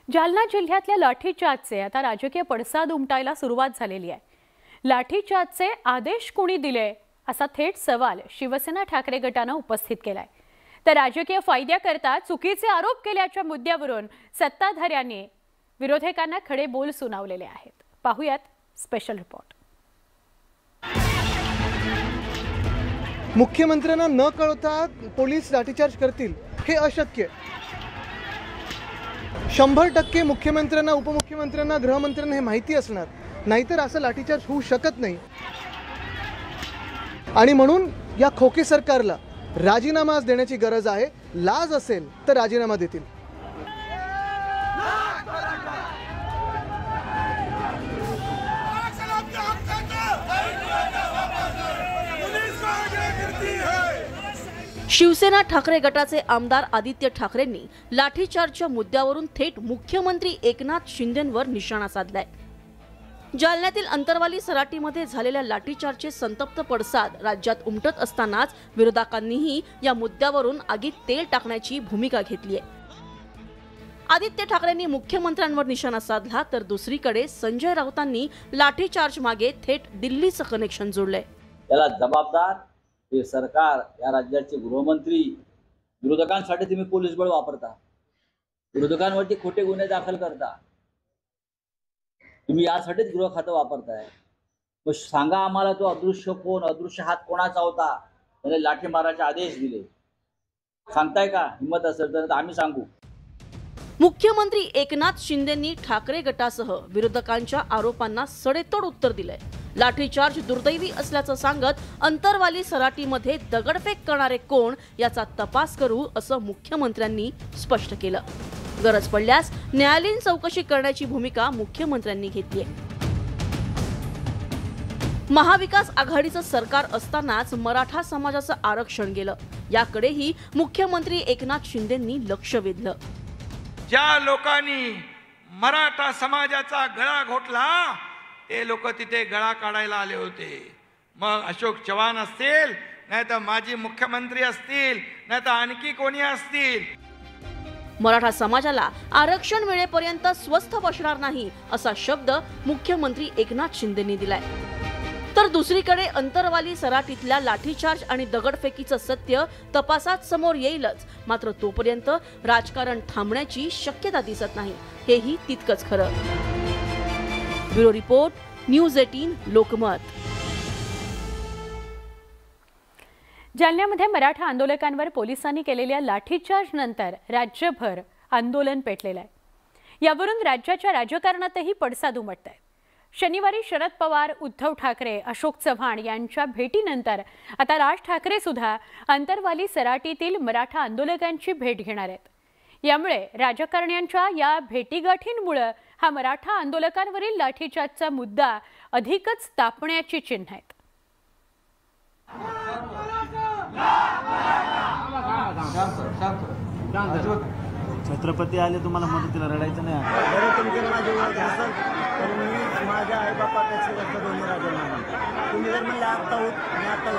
जालना जिल्ह्यातल्या लाठीचार्जचे आता राजकीय पडसाद उमटायला सुरुवात झालेली आहे। लाठीचार्जचे आदेश कोणी दिले असा थेट सवाल शिवसेना ठाकरे गटाने उपस्थित केलाय। तर राजकीय फायद्याकरता चुकीचे आरोप केल्याच्या मुद्द्यावरून सत्ताधाऱ्यांनी विरोधकांना खडे बोल सुनावलेले आहेत। पाहूयात स्पेशल रिपोर्ट। मुख्यमंत्र्यांना न कळवता पोलीस लाठीचार्ज करतील हे अशक्य। 100% मुख्यमंत्र्यांना, उपमुख्यमंत्र्यांना, गृहमंत्र्यांना हे माहिती असणार, नाहीतर असं लाठीचार्ज होऊ शकत नाही। आणि म्हणून या खोके सरकारला राजीनामा देण्याची गरज आहे। लाज असेल तर राजीनामा देतील। शिवसेना ठाकरे गटाचे आमदार आदित्य ठाकरेंनी लाठीचार्जच्या मुद्द्यावरून थेट मुख्यमंत्री एकनाथ शिंदेंवर निशाणा साधलाय। जालन्यातील अंतरवाली सराटीमध्ये झालेल्या लाठीचार्जचे संतप्त पडसाद राज्यात उमटत असतानाच विरोधकांनीही या मुद्द्यावरून आगीत तेल टाकण्याची भूमिका घेतली आहे। आदित्य ठाकरेंनी मुख्यमंत्र्यांवर निशाणा साधला, तर दुसरीकडे संजय राऊतांनी लाठीचार्ज मागे थेट दिल्लीचं कनेक्शन जोडलंय। याला जबाबदार हे सरकार, या राज्याचे गृहमंत्री। विरोधकांसाठी तुम्ही पोलीस बळ वापरता, विरोधकांवरती खोटे गुन्हे दाखल करता, तुम्ही यासाठीच गृह खातं वापरताय। मग सांगा आम्हाला, तो अदृश्य कोण, अदृश्य हात कोणाचा होता, त्याने लाठी मारायचे आदेश दिले? सांगताय का? हिम्मत असेल तर आम्ही सांगू। मुख्यमंत्री एकनाथ शिंदेंनी ठाकरे गटासह विरोधकांच्या आरोपांना सडेतोड उत्तर दिलंय। लाठीचार्ज दुर्दैवी असल्याचं सांगत अंतरवाली सराटीमध्ये दगडफेक करणारे कोण याचा तपास करू असं मुख्यमंत्र्यांनी स्पष्ट केलं। गरज पडल्यास न्यायालयीन चौकशी करण्याची भूमिका मुख्यमंत्र्यांनी घेतली आहे। महाविकास आघाडीचं सरकार असतानाच मराठा समाजाचं आरक्षण गेलं, याकडेही मुख्यमंत्री एकनाथ शिंदेंनी लक्ष वेधलं। ज्या लोकांनी मराठा समाजाचा गळा घोटला ते लोक तिथे गळा काढायला आले होते। मग अशोक चव्हाण असतील, नाहीतर माजी मुख्यमंत्री असतील, नाहीतर आणखी कोणी असतील। मराठा समाजाला आरक्षण मिळेपर्यंत स्वस्थ बसणार नाही असा शब्द मुख्यमंत्री एकनाथ शिंदेंनी दिलाय। तर दुसरीकडे अंतरवाली सराटीतल्या लाठीचार्ज आणि दगडफेकीचं सत्य तपासात समोर येईलच, मात्र तोपर्यंत राजकारण थांबण्याची शक्यता दिसत नाही, हेही तितकंच खरं। Bureau report, news 18 Lokmat. जालन्यामध्ये मराठा आंदोलकांवर पोलिसांनी केलेल्या लाठीचार्ज नंतर राज्यभर आंदोलन पेटलेलं आहे। यावरून राज्याच्या राजकारणातही पडसाद उमटत आहे। शनिवारी शरद पवार, उद्धव ठाकरे, अशोक चव्हाण यांच्या भेटीनंतर आता राज ठाकरे सुद्धा अंतरवाली सराटीतील मराठा आंदोलकांची भेट घेणार आहेत। यामुळे राजकारण्यांच्या या भेटीगाठींमुळे हा मराठा आंदोलकांवरील लाठीचार्जचा मुद्दा अधिकच तापण्याची चिन्ह आहेत। छत्रपती आले, तुम्हाला मदतीला रडायचं नाही। माझ्या आई बापापेक्षा जास्त दोन्ही राजांना तुम्ही जर म्हणले आता होत आणि आता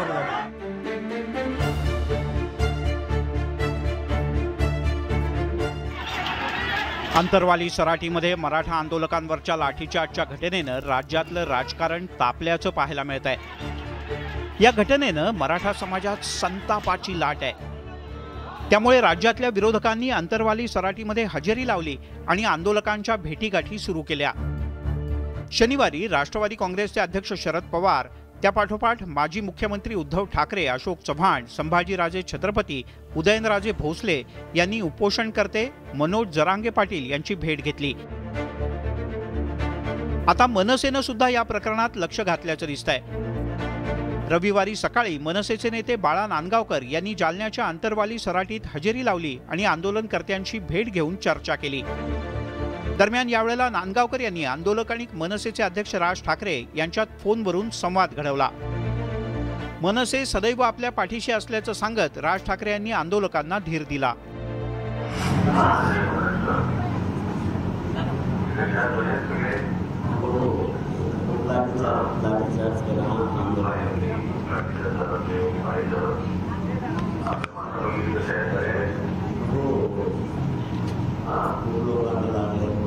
अंतरवाली सराटीमध्ये मराठा आंदोलकांवरच्या लाठीचार्जच्या घटनेनं राज्यातलं राजकारण तापल्याचं पाहायला मिळत आहे। या घटनेनं मराठा समाजात संतापाची लाट आहे। त्यामुळे राज्यातल्या विरोधकांनी अंतरवाली सराटीमध्ये हजेरी लावली आणि आंदोलकांच्या भेटीगाठी सुरू केल्या। शनिवारी राष्ट्रवादी काँग्रेसचे अध्यक्ष शरद पवार, त्यापाठोपाठ माजी मुख्यमंत्री उद्धव ठाकरे, अशोक चव्हाण, संभाजीराजे छत्रपती, उदयनराजे भोसले यांनी उपोषणकर्ते मनोज जरांगे पाटील यांची भेट घेतली। आता मनसेनं सुद्धा या प्रकरणात लक्ष घातल्याचं दिसतंय। रविवारी सकाळी मनसेचे नेते बाळा नांदगावकर यांनी जालन्याच्या अंतरवाली सराटीत हजेरी लावली आणि आंदोलनकर्त्यांची भेट घेऊन चर्चा केली। दरम्यान यावेळेला नांदगावकर यांनी आंदोलक आणि मनसेचे अध्यक्ष राज ठाकरे यांच्यात फोनवरून संवाद घडवला। मनसे सदैव आपल्या पाठीशी असल्याचं सांगत राज ठाकरे यांनी आंदोलकांना धीर दिला। पूर्व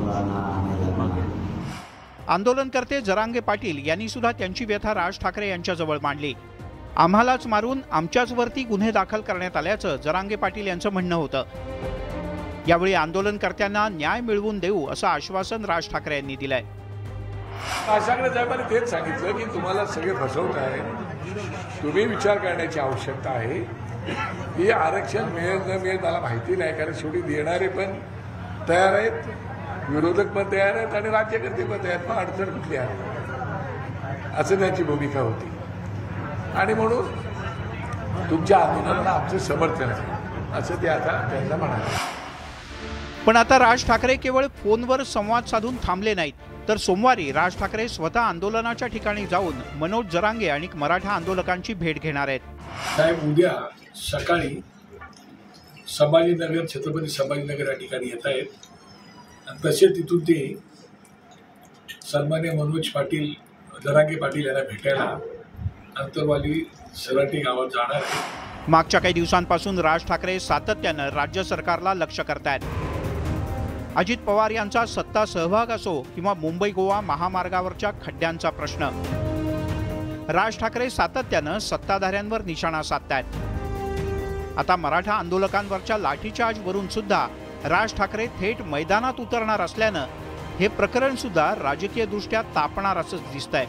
आंदोलनकर्ते जरांगे पाटील यांनी सुद्धा त्यांची व्यथा राज ठाकरे यांच्याजवळ मांडली। आम्हालाच मारून आमच्याच वरती गुन्हे दाखल करण्यात आल्याचं जरांगे पाटील यांचं म्हणणं होतं। यावेळी आंदोलनकर्त्यांना न्याय मिळवून देऊ असं आश्वासन राज ठाकरे यांनी दिलंय। शासनाकडे साहेबांनी तेच सांगितलं की तुम्हाला सगळे फसवत आहे, तुम्ही विचार करण्याची आवश्यकता आहे। हे आरक्षण मिळेल न मिळेल मला माहिती नाही, कारण शेवटी देणारे पण तयार आहेत, विरोधक पण तयार आहेत आणि राज्यकर्ते पण तयार, पण अडचण कुठली आहे असं त्यांची भूमिका होती। आणि म्हणून तुमच्या आंदोलनाला आमचं समर्थन आहे असं ते आता त्यांना म्हणाले। पण आता राज ठाकरे केवळ फोनवर संवाद साधून थांबले नाहीत, तर सोमवारी राज ठाकरे स्वतः आंदोलनाच्या ठिकाणी जाऊन मनोज जरांगे आणि मराठा आंदोलकांची भेट घेणार आहेत। साहेब उद्या सकाळी संभाजीनगर, छत्रपती संभाजीनगर या ठिकाणी येत आहेत आणि तसे तिथून ते सन्मान्य मनोज पाटील, जरांगे पाटील यांना भेटायला अंतरवाली सराटी गावात जाणार आहे। मागच्या काही दिवसांपासून राज ठाकरे सातत्यानं राज्य सरकारला लक्ष्य करतायत। अजित पवार यांचा सत्ता सहभाग असो किंवा मुंबई गोवा महामार्गावरच्या खड्ड्यांचा प्रश्न, राज ठाकरे सातत्यानं सत्ताधाऱ्यांवर निशाणा साधतायत। आता मराठा आंदोलकांवरच्या लाठीचार्जवरून सुद्धा राज ठाकरे थेट मैदानात उतरणार असल्यानं हे प्रकरण सुद्धा राजकीय दृष्ट्या तापणार असंच दिसतंय।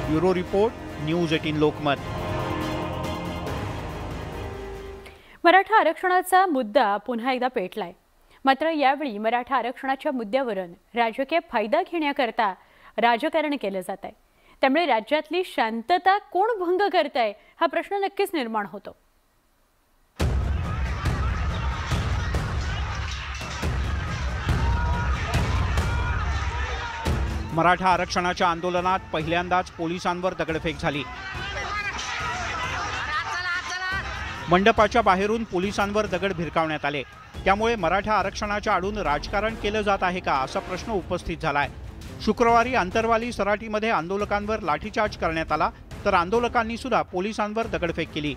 Bureau report, news 18 Lokmat. Maratha आरक्षणाचा मुद्दा पुन्हा एकदा पेटलाय। मात्र यावेळी मराठा आरक्षणाच्या मुद्द्यावरून राजकीय फायदा घेण्याकरता राजकारण केलं जात आहे। त्यामुळे राज्यातली शांतता कोण भंग करतंय हा प्रश्न नक्कीच निर्माण होतो। मराठा आरक्षणाच्या आंदोलनात पहिल्यांदाच पोलिसांवर दगडफेक झाली। मंडपाच्या बाहेरून पोलिसांवर दगड भिरकावण्यात आले। त्यामुळे मराठा आरक्षणाच्या आडून राजकारण केलं जात आहे का असा प्रश्न उपस्थित झालाय। शुक्रवारी अंतरवाली सराटीमध्ये आंदोलकांवर लाठीचार्ज करण्यात आला, तर आंदोलकांनी सुद्धा पोलिसांवर दगडफेक केली।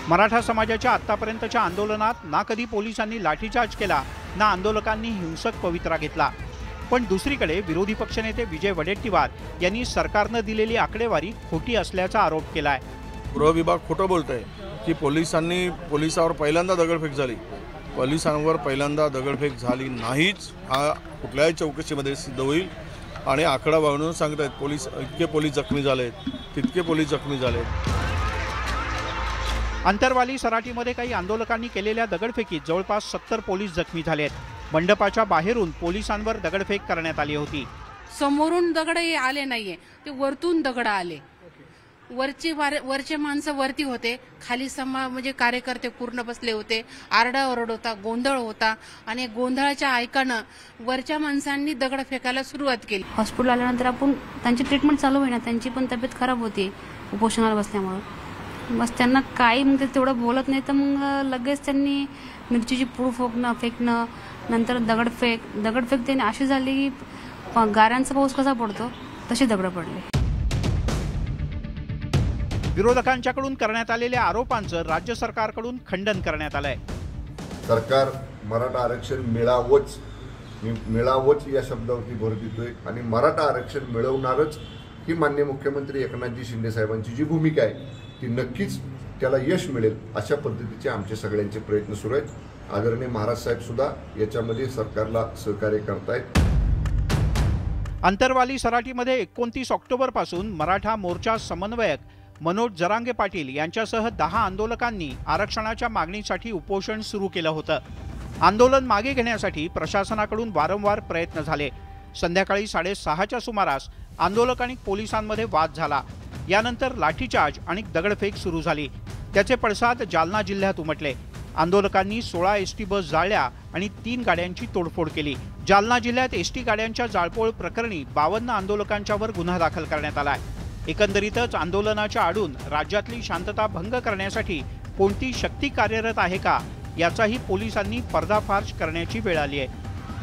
मराठा समाजाच्या आतापर्यंतच्या आंदोलनात ना कधी पोलिसांनी लाठीचार्ज केला, ना आंदोलकांनी हिंसक पवित्रा घेतला। पण दुसरीकडे विरोधी पक्षनेते विजय वडेट्टीवार यांनी सरकारनं दिलेली आकडेवारी खोटी असल्याचा आरोप केलाय। गृह विभाग खोटं बोलतंय की पोलिसावर पहिल्यांदा दगडफेक झाली। पोलिसांवर पहिल्यांदा दगडफेक झाली नाहीच, हा कुठल्याही चौकशीमध्ये सिद्ध होईल। आणि आकडा वाढवून सांगतायत पोलीस इतके पोलीस जखमी झालेत, तितके पोलीस जखमी झालेत। अंतरवाली सराटीमध्ये काही आंदोलकांनी केलेल्या दगडफेकीत जवळपास 70 पोलीस जखमी झालेत। मंडपाच्या बाहेरून पोलिसांवर दगडफेक करण्यात आली होती। समोरून दगड आले नाहीये, ते वरतून दगड आले। वरचे माणसं वरती होते, खाली म्हणजे कार्यकर्ते पूर्ण बसले होते। आरडाओरड होता, गोंधळ होता आणि गोंधळाच्या ऐकानं वरच्या माणसांनी दगड फेकायला सुरुवात केली। हॉस्पिटल आल्यानंतर आपण त्यांची ट्रीटमेंट चालू आहे ना, त्यांची पण तब्येत खराब होती उपोषणाला बसल्यामुळे। बस त्यांना काही मग ते तेवढं बोलत नाही, तर मग लगेच त्यांनी मिरचीची पूड फेकणं, नंतर दगडफेक त्यांनी अशी झाली की गाऱ्यांचा पाऊस कसा पडतो तसे दगड पडले। विरोधकांच्याकडून करण्यात आलेल्या आरोपांचं राज्य सरकारकडून खंडन करण्यात आलंय। सरकार मराठा आरक्षण मिळावंच या शब्दावरती भर देतोय आणि मराठा आरक्षण मिळवणारच ही माननीय मुख्यमंत्री एकनाथजी शिंदे साहेबांची जी भूमिका आहे ती नक्कीच त्याला यश मिळेल अशा पद्धतीचे आमचे सगळ्यांचे प्रयत्न सुरू आहेत। आदरणीय महाराज साहेब सुद्धा याच्यामध्ये सरकारला सहकार्य करतायत। अंतरवाली सराटीमध्ये 29 ऑक्टोबर पासून मराठा मोर्चा समन्वयक मनोज जरांगे पाटील यांच्यासह 10 आंदोलकांनी आरक्षणाच्या मागणीसाठी उपोषण सुरू केलं होतं। आंदोलन मागे घेण्यासाठी प्रशासनाकडून वारंवार प्रयत्न झाले। संध्याकाळी 6:30च्या सुमारास आंदोलक आणि पोलिसांमध्ये वाद झाला। यानंतर लाठीचार्ज आणि दगडफेक सुरू झाली। त्याचे पडसाद जालना जिल्ह्यात उमटले। आंदोलकांनी 16 एसटी बस जाळल्या आणि 3 गाड्यांची तोडफोड केली। जालना जिल्ह्यात एसटी गाड्यांच्या जाळपोळ प्रकरणी 52 आंदोलकांच्यावर गुन्हा दाखल करण्यात आलाय। एकंदरीतच आंदोलनाच्या आडून राज्यातली शांतता भंग करण्यासाठी कोणती शक्ती कार्यरत आहे का याचाही पोलिसांनी पर्दाफाश करण्याची वेळ आली आहे।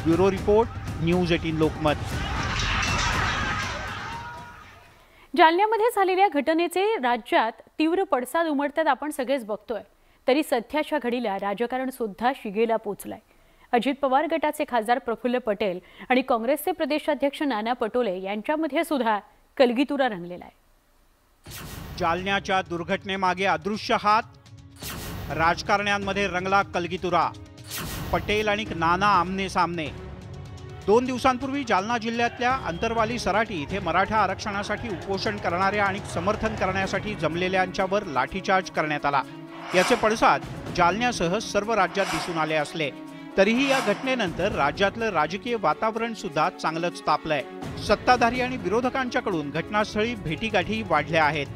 Bureau report, news 18 Lokmat. जालन्यामध्ये झालेल्या घटनेचे राज्यात तीव्र पडसाद उमटतात आपण सगळेच बघतोय। तरी सध्याच्या घडीला राजकारण सुद्धा शिगेला पोचलाय। अजित पवार गटाचे खासदार प्रफुल्ल पटेल आणि काँग्रेसचे प्रदेशाध्यक्ष नाना पटोले यांच्यामध्ये सुद्धा कलगीतुरा रंगलेला आहे। जालन्याच्या दुर्घटनेमागे अदृश्य हात, राजकारण्यांमध्ये रंगला कलगीतुरा। पटेल आणि नाना आमने सामने। 2 दिवसांपूर्वी जालना जिल्ह्यातल्या अंतरवाली सराटी इथे मराठा आरक्षणासाठी उपोषण करणाऱ्या आणि समर्थन करण्यासाठी जमलेल्यांच्यावर लाठीचार्ज करण्यात आला। याचे पडसाद जालन्यासह सर्व राज्यात दिसून आले असले तरीही या घटनेनंतर राज्यातलं राजकीय वातावरण सुद्धा चांगलंच तापलंय। सत्ताधारी आणि विरोधकांच्याकडून घटनास्थळी भेटीगाठी वाढल्या आहेत।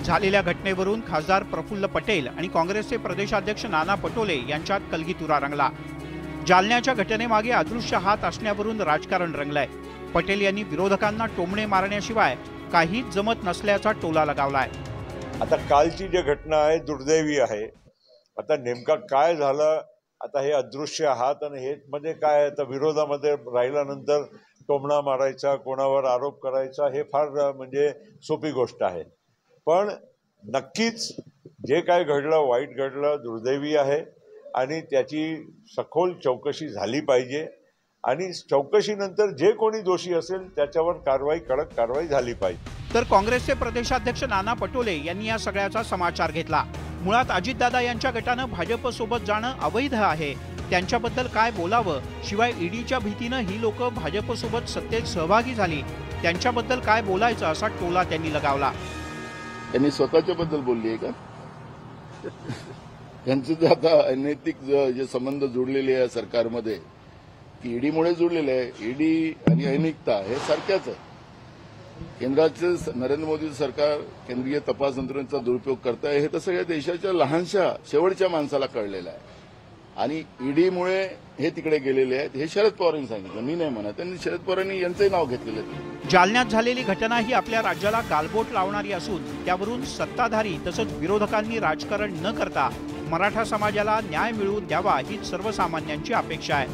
झालेल्या घटनेवरून खासदार प्रफुल्ल पटेल आणि काँग्रेसचे प्रदेशाध्यक्ष नाना पटोले यांच्यात कलगीतुरा रंगला। जालन्याच्या घटनेमागे अदृश्य हात असण्यावरून राजकारण रंगलंय। पटेल यांनी विरोधकांना टोमणे मारण्याशिवाय काहीच जमत नसल्याचा टोला लगावलाय। आता कालची जी घटना आहे दुर्दैवी आहे। आता नेमका काय झालं, आता हे अदृश्य हात आणि हे मध्ये काय, आता विरोधामध्ये राहिल्यानंतर टोमणा मारायचा, कोणावर आरोप करायचा, हे फार म्हणजे सोपी गोष्ट आहे। पण नक्कीच जे काय घडलं, वाईट घडलं, दुर्दैवी आहे आणि त्याची सखोल चौकशी झाली पाहिजे आणि चौकशीनंतर जे कोणी दोषी असेल त्याच्यावर कडक कारवाई झाली पाहिजे। तर काँग्रेसचे प्रदेशाध्यक्ष नाना पटोले यांनी या सगळ्याचा समाचार घेतला। मुळात अजितदादा यांच्या गटानं भाजपसोबत जाणं अवैध आहे, त्यांच्याबद्दल काय बोलावं, शिवाय ईडीच्या भीतीनं ही लोक भाजपसोबत सत्तेत सहभागी झाली, त्यांच्याबद्दल काय बोलायचं असा टोला त्यांनी लगावला। त्यांनी स्वतःच्या बद्दल बोलली आहे का? त्यांचे जे आता अनैतिक जे संबंध जोडलेले आहे सरकारमध्ये, की ईडीमुळे जोडलेले आहे, ईडी आणि अनैतिकता हे सारख्याच आहे। केंद्राचे नरेंद्र मोदी सरकार केंद्रीय तपास यंत्रणेचा दुरुपयोग करत आहे हे तर सगळ्या देशाच्या लहानशा शेवटच्या माणसाला कळलेलं आहे आणि ईडीमुळे हे तिकडे गेलेले आहेत हे शरद पवारांनी सांगितलं, मी नाही म्हणत। त्यांनी शरद पवारांनी यांचंही नाव घेतलेलं आहे। जालन्यात झालेली घटना ही आपल्या राज्याला गालबोट लावणारी असून त्यावरून सत्ताधारी तसंच विरोधकांनी राजकारण न करता मराठा समाजाला न्याय मिळवून द्यावा ही सर्वसामान्यांची अपेक्षा आहे।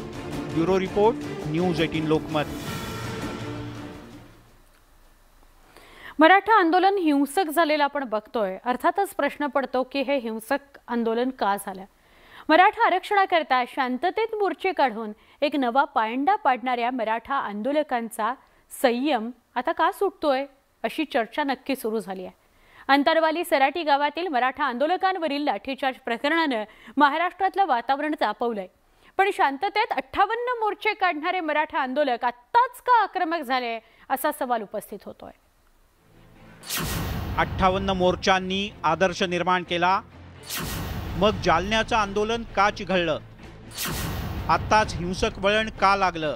Bureau report, news 18 Lokmat. Maratha आंदोलन हिंसक झालेलं आपण बघतोय। अर्थातच प्रश्न पडतो की हे हिंसक आंदोलन का झालं। मराठा आरक्षणाकरता शांततेत मोर्चे काढून एक नवा पायंडा पाडणाऱ्या मराठा आंदोलकांचा संयम आता का सुटतोय अशी चर्चा नक्की सुरू झाली आहे। अंतरवाली सराटी गावातील मराठा आंदोलकांवरील लाठीचार्ज प्रकरणानं महाराष्ट्रातलं वातावरण तापवलंय। पण शांततेत 58 मोर्चे काढणारे मराठा आंदोलक आत्ताच का आक्रमक झाले असा सवाल उपस्थित होतोय। 58 मोर्चांनी आदर्श निर्माण केला, मग जालन्याचं आंदोलन का चिघळलं? आत्ताच हिंसक वळण का लागलं?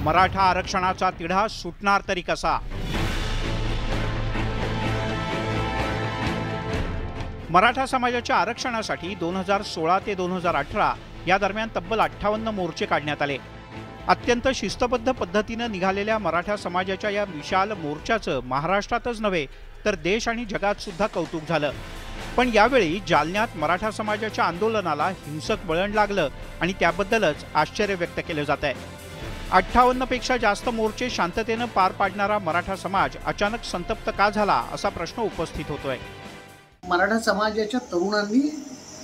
मराठा आरक्षणाचा तिढा सुटणार तरी कसा? मराठा समाजाच्या आरक्षणासाठी 2016 ते 2018 या दरम्यान तब्बल 58 मोर्चे काढण्यात आले। अत्यंत शिस्तबद्ध पद्धतीने निघालेल्या मराठा समाजाच्या या विशाल मोर्चाचं महाराष्ट्रातच नव्हे तर देश आणि जगात सुद्धा कौतुक झालं। पण यावेळी जालन्यात मराठा समाजाच्या आंदोलनाला हिंसक वळण लागलं आणि त्याबद्दलच आश्चर्य व्यक्त केलं जात आहे। 58 पेक्षा जास्त मोर्चे शांततेने पार पाडणारा मराठा समाज अचानक संतप्त का झाला असा प्रश्न उपस्थित होतोय। मराठा समाजाच्या तरुणांनी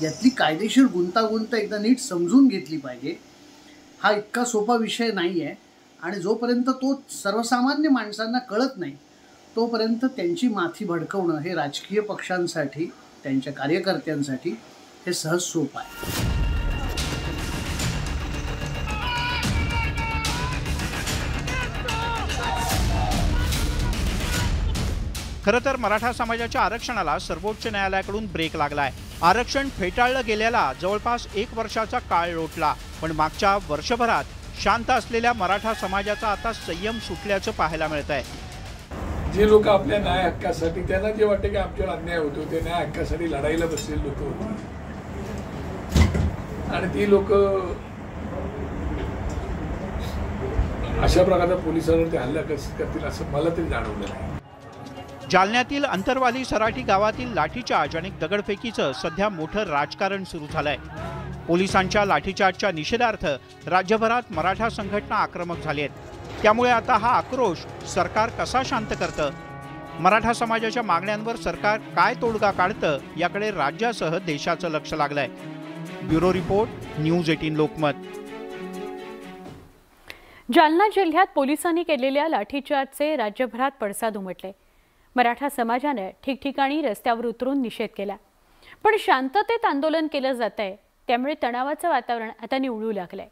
यातली कायदेशीर गुंतागुंत एकदा नीट समजून घेतली पाहिजे। हा इतका सोपा विषय नाही आहे आणि जोपर्यंत तो सर्वसामान्य माणसांना कळत नाही तोपर्यंत त्यांची माथी भडकवणं हे राजकीय पक्षांसाठी, त्यांच्या कार्यकर्त्यांसाठी हे सहज सोपं आहे। खरं तर मराठा समाजाच्या आरक्षणाला सर्वोच्च न्यायालयाकडून ब्रेक लागलाय। आरक्षण फेटाळलं गेल्याला जवळपास 1 वर्षाचा काळ लोटला, पण मागच्या वर्षभरात शांत असलेल्या मराठा समाजाचा आता संयम सुटल्याचं पाहायला मिळत आहे। जे लोक आपल्या न्याय हक्कासाठी, त्यांना जे वाटते की आमच्यावर अन्याय होतो, ते न्याय हक्कासाठी लढायला बसलेले लोक होते आणि ती लोक अशा प्रकारच्या पोलिसांवरती हल्ला करतील असं मला तरी जाणवलं नाही। जालन्यातील अंतरवाली सराटी गावातील लाठीचार्ज आणि दगडफेकीचं सध्या मोठं राजकारण सुरू झालंय। पोलिसांच्या लाठीचार्जच्या निषेधार्थ राज्यभरात मराठा संघटना आक्रमक झाली आहेत। त्यामुळे आता हा आक्रोश सरकार कसा शांत करतं, मराठा समाजाच्या मागण्यांवर सरकार काय तोडगा काढतं याकडे राज्यासह देशाचं लक्ष लागलंय। Bureau report, news 18 Lokmat. Jalna जिल्ह्यात पोलिसांनी केलेल्या लाठीचार्जचे राज्यभरात पडसाद उमटले। मराठा समाजाने ठिकठिकाणी रस्त्यावर उतरून निषेध केला, पण शांततेत आंदोलन केलं जातंय, त्यामुळे तणावाचं वातावरण आता निवळू लागलंय।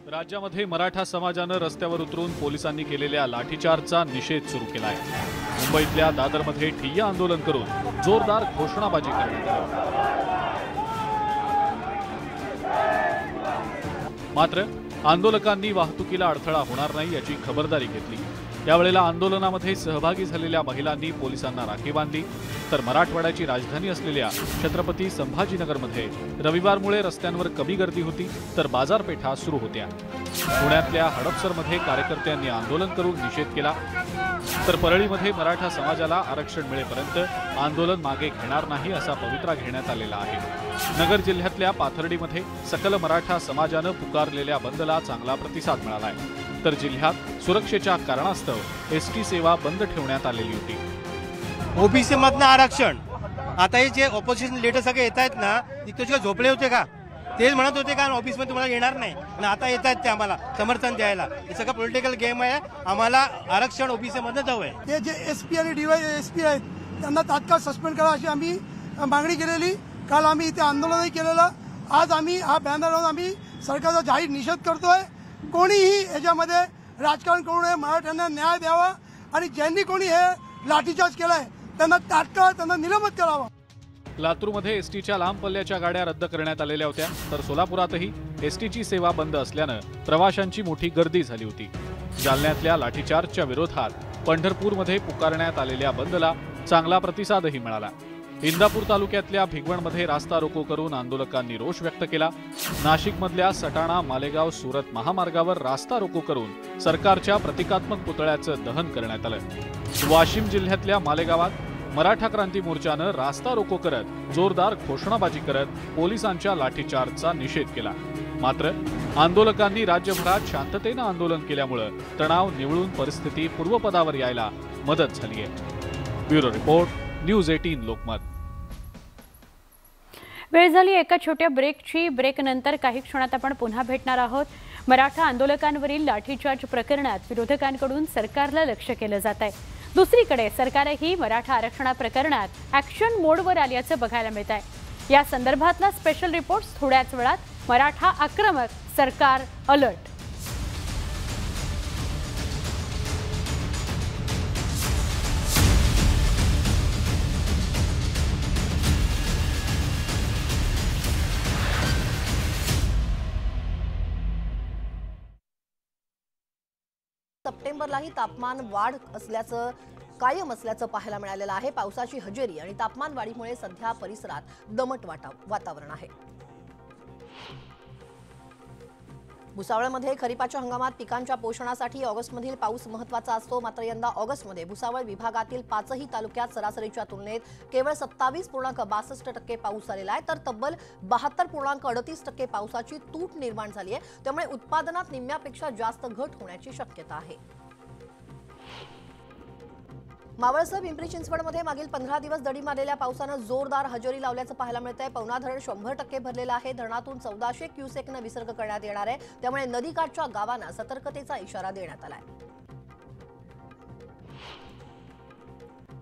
राज्यामध्ये मराठा समाजाने रस्त्यावर उतरून पोलिसांनी केलेल्या लाठीचार्जचा निषेध सुरू केलाय। मुंबईतल्या दादरमध्ये ठिय्या आंदोलन करून जोरदार घोषणाबाजी करण्यात आली। मात्र आंदोलकांनी वाहतुकीला अडथळा होणार नाही याची खबरदारी घेतली। यावेळेला आंदोलनामध्ये सहभागी झालेल्या महिलांनी पोलिसांना राखी बांधली, तर मराठवाड्याची राजधानी असलेल्या छत्रपती संभाजीनगरमध्ये रविवारमुळे रस्त्यांवर कमी गर्दी होती, तर बाजारपेठा सुरू होत्या। पुण्यातल्या हडपसरमध्ये कार्यकर्त्यांनी आंदोलन करून निषेध केला, तर परळीमध्ये मराठा समाजाला आरक्षण मिळेपर्यंत आंदोलन मागे घेणार नाही असा पवित्रा घेण्यात आलेला आहे। नगर जिल्ह्यातल्या पाथर्डीमध्ये सकल मराठा समाजानं पुकारलेल्या बंदला चांगला प्रतिसाद मिळालाय, तर जिल्ह्यात सुरक्षेच्या कारणास्तव एसटी सेवा बंद ठेवण्यात आलेली होती। ओबीसी मधनं आरक्षण, आता हे जे ऑपोजिशन लीडर सगळे येत आहेत ना, तिथे झोपले होते का? तेच म्हणत होते का ऑफिस मध्ये तुम्हाला येणार नाही, आणि आता येत आहेत ते आम्हाला समर्थन द्यायला। हे सगळं पॉलिटिकल गेम आहे, आम्हाला आरक्षण ओबीसी मध्ये हवं आहे। ते जे एसपी आणि डीवायएसपी आहेत त्यांना तात्काळ सस्पेंड करा अशी आम्ही मागणी केलेली। काल आम्ही इथे आंदोलनही केलेलं। आज आम्ही हा बॅनर लावून आम्ही सरकारचा जाहीर निषेध करतोय। कोणीही याच्यामध्ये राजकारण करू नये, मराठ्यांना न्याय द्यावा, आणि ज्यांनी कोणी हे लाठीचार्ज केलाय त्यांना तात्काळ त्यांना निलंबित करावं। लातूरमध्ये एसटीच्या लांब पल्ल्याच्या गाड्या रद्द करण्यात आलेल्या होत्या, तर सोलापुरातही एसटीची सेवा बंद असल्यानं प्रवाशांची मोठी गर्दी झाली होती। जालन्यातल्या लाठीचार्जच्या विरोधात पंढरपूरमध्ये पुकारण्यात आलेल्या बंदला चांगला प्रतिसादही मिळाला। इंदापूर तालुक्यातल्या भिगवणमध्ये रास्ता रोको करून आंदोलकांनी रोष व्यक्त केला। नाशिकमधल्या सटाणा मालेगाव सुरत महामार्गावर रास्ता रोको करून सरकारच्या प्रतिकात्मक पुतळ्याचं दहन करण्यात आलं। वाशिम जिल्ह्यातल्या मालेगावात मराठा क्रांती मोर्चानं रास्ता रोको करत जोरदार घोषणाबाजी करत पोलिसांच्या लाठीचार्जचा निषेध केला। मात्र आंदोलकांनी राज्यभरात शांततेनं आंदोलन केल्यामुळे तणाव निवळून परिस्थिती पूर्वपदावर यायला मदत झाली आहे। Bureau report, news 18 Lokmat. वेळ झाली एका छोट्या ब्रेकची। ब्रेक नंतर काही क्षणात आपण पुन्हा भेटणार आहोत। मराठा आंदोलकांवरील लाठीचार्ज प्रकरणात विरोधकांकडून सरकारला लक्ष केलं जात आहे। दुसरीकडे सरकारही मराठा आरक्षणा प्रकरणात ॲक्शन मोडवर आल्याचं बघायला मिळत आहे। या संदर्भातला स्पेशल रिपोर्ट थोड्याच वेळात। मराठा आक्रमक, सरकार अलर्ट। सप्टेंबरलाही तापमान वाढ असल्याचं कायम असल्याचं पाहायला मिळालेलं आहे। पावसाची हजेरी आणि तापमान वाढीमुळे सध्या परिसरात दमट वातावरण आहे। भुसावळमध्ये खरीपाच्या हंगामात पिकांच्या पोषणासाठी ऑगस्टमधील पाऊस महत्त्वाचा असतो, मात्र यंदा ऑगस्टमध्ये भुसावळ विभागातील 5ही तालुक्यात सरासरीच्या तुलनेत केवळ 27.62% पाऊस झालेला आहे, तर तब्बल 72.38% पावसाची तूट निर्माण झाली आहे। त्यामुळे उत्पादनात निम्म्यापेक्षा जास्त घट होण्याची शक्यता आहे। मावळसह पिंपरी चिंचवडमध्ये मागील 15 दिवस दडी मारलेल्या पावसानं जोरदार हजेरी लावल्याचं पाहायला मिळतंय। पवना धरण 100% भरलेलं आहे। धरणातून 1400 क्युसेकनं विसर्ग करण्यात येणार आहे, त्यामुळे नदीकाठच्या गावांना सतर्कतेचा इशारा देण्यात आलाय।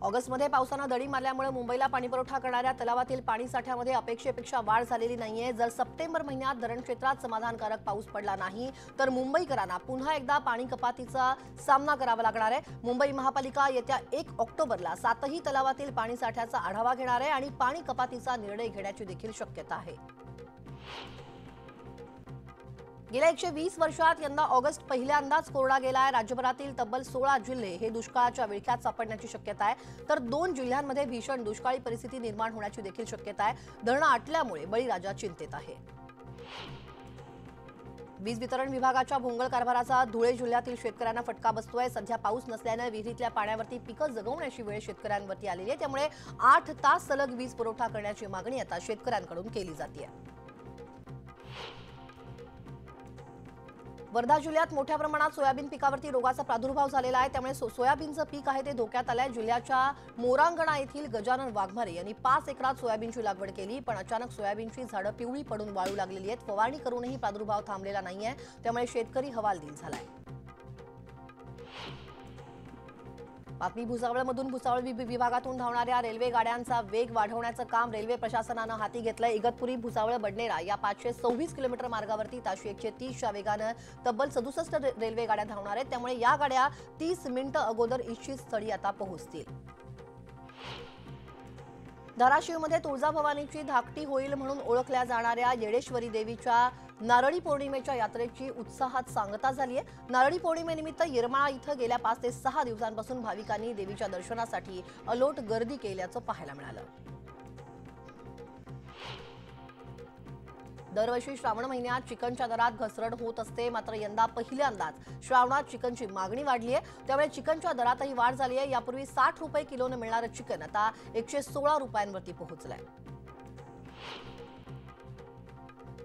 ऑगस्टमध्ये पावसानं दडी मारल्यामुळे मुंबईला पाणीपुरवठा करणाऱ्या तलावातील पाणीसाठ्यामध्ये अपेक्षेपेक्षा वाढ झालेली नाहीये। जर सप्टेंबर महिन्यात धरण क्षेत्रात समाधानकारक पाऊस पडला नाही तर मुंबईकरांना पुन्हा एकदा पाणी कपातीचा सामना करावा लागणार आहे। मुंबई महापालिका येत्या 1 ऑक्टोबरला 7ही तलावातील पाणीसाठ्याचा आढावा घेणार आहे आणि पाणी कपातीचा निर्णय घेण्याची देखील शक्यता आहे। गेल्या 120 वर्षात यंदा ऑगस्ट पहिल्यांदाच कोरडा गेलाय। राज्यभरातील तब्बल 16 जिल्हे हे दुष्काळाच्या विळख्यात सापडण्याची शक्यता आहे, तर 2 जिल्ह्यांमध्ये भीषण दुष्काळी परिस्थिती निर्माण होण्याची देखील शक्यता आहे। धरणं आटल्यामुळे बळीराजा चिंतेत आहे। वीज वितरण विभागाच्या भोंगळ कारभाराचा धुळे जिल्ह्यातील शेतकऱ्यांना फटका बसतोय। सध्या पाऊस नसल्याने विहिरीतल्या पाण्यावरती पिकं जगवण्याची वेळ शेतकऱ्यांवरती आलेली आहे, त्यामुळे 8 तास सलग वीज पुरवठा करण्याची मागणी आता शेतकऱ्यांकडून केली जाते। वर्धा जिल्ह्यात मोठ्या प्रमाणात सोयाबीन पिकावरती रोगाचा प्रादुर्भाव झालेला आहे, त्यामुळे सोयाबीनचं पीक आहे ते धोक्यात आलंय। जिल्ह्याच्या मोरांगणा येथील गजानन वाघमारे यांनी 5 एकरात सोयाबीनची लागवड केली, पण अचानक सोयाबीनची झाडं पिवळी पडून वाळू लागलेली आहेत। फवारणी करूनही प्रादुर्भाव थांबलेला नाहीये, त्यामुळे शेतकरी हवालदिल झालाय। बातमी भुसावळमधून भुसावळ विभागातून धावणाऱ्या रेल्वे गाड्यांचा वेग वाढवण्याचं काम रेल्वे प्रशासनानं हाती घेतलंय। इगतपुरी भुसावळ बडनेरा या 526 किलोमीटर मार्गावरती ताशी 130च्या वेगानं तब्बल 67 रेल्वे गाड्या धावणार आहेत, त्यामुळे या गाड्या 30 मिनिटं अगोदर इच्छित स्थळी आता पोहोचतील। धाराशिवमध्ये तुळजाभवानीची धाकटी होईल म्हणून ओळखल्या जाणाऱ्या येडेश्वरी देवीच्या नारळी पौर्णिमेच्या यात्रेची उत्साहात सांगता झाली आहे। नारळी पौर्णिमेनिमित्त येरमाळा इथं गेल्या 5 ते 6 दिवसांपासून भाविकांनी देवीच्या दर्शनासाठी अलोट गर्दी केल्याचं पाहायला मिळालं। दरवर्षी श्रावण महिन्यात चिकनच्या दरात घसरण होत असते, मात्र यंदा पहिल्यांदाच श्रावणात चिकनची मागणी वाढली आहे, त्यामुळे चिकनच्या दरातही वाढ झाली आहे। यापूर्वी 60 रुपये किलोने मिळणारं चिकन आता 116 रुपयांवरती पोहोचलंय।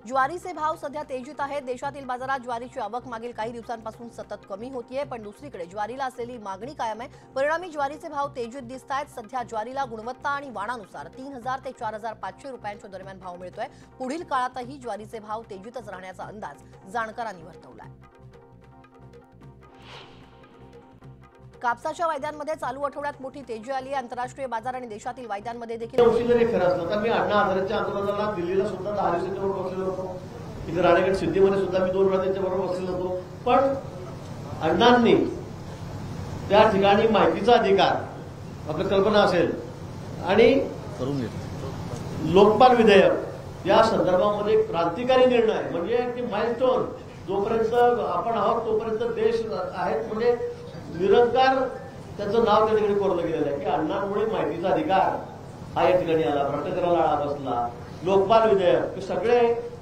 ज्वारीचे भाव सध्या तेजीत आहेत। देशातील बाजारात ज्वारीची आवक मागील काही दिवसांपासून सतत कमी होतीये, पण दुसरीकडे ज्वारीला असलेली मागणी कायम आहे। परिणामी ज्वारीचे भाव तेजीत दिसत आहेत। सध्या ज्वारीला गुणवत्ता आणि वाणानुसार 3000 ते 4500 रुपयांच्या दरम्यान भाव मिळतोय। पुढील काळातही ज्वारीचे भाव तेजीतच राहण्याचा अंदाज जाणकारांनी वर्तवलाय। कापसाच्या वायद्यांमध्ये चालू आठवड्यात मोठी तेजी आली आहे। आंतरराष्ट्रीय बाजार आणि देशातील वायद्यांमध्ये देखील मी अण्णा हजारेच्या आंदोलनाला दिल्लीला सुद्धा 10 दिवसांच्यावर बसलेलो होतो, इथे राणेगड सिद्धीमध्ये सुद्धा मी 2 वेळा त्यांच्याबरोबर बसलेलो होतो, पण अण्णांनी त्या ठिकाणी माहितीचा अधिकार आपली कल्पना असेल आणि लोकपाल विधेयक या संदर्भामध्ये क्रांतिकारी निर्णय म्हणजे की माइलस्टोन जोपर्यंत आपण आहोत तोपर्यंत देश आहेत म्हणजे निरंकार त्याचं नाव त्या ठिकाणी कोरलं गेलेलं आहे की अण्णांमुळे माहितीचा अधिकार हा या ठिकाणी आला, भ्रष्टाचाराला आळा बसला, लोकपाल विधेयक सगळे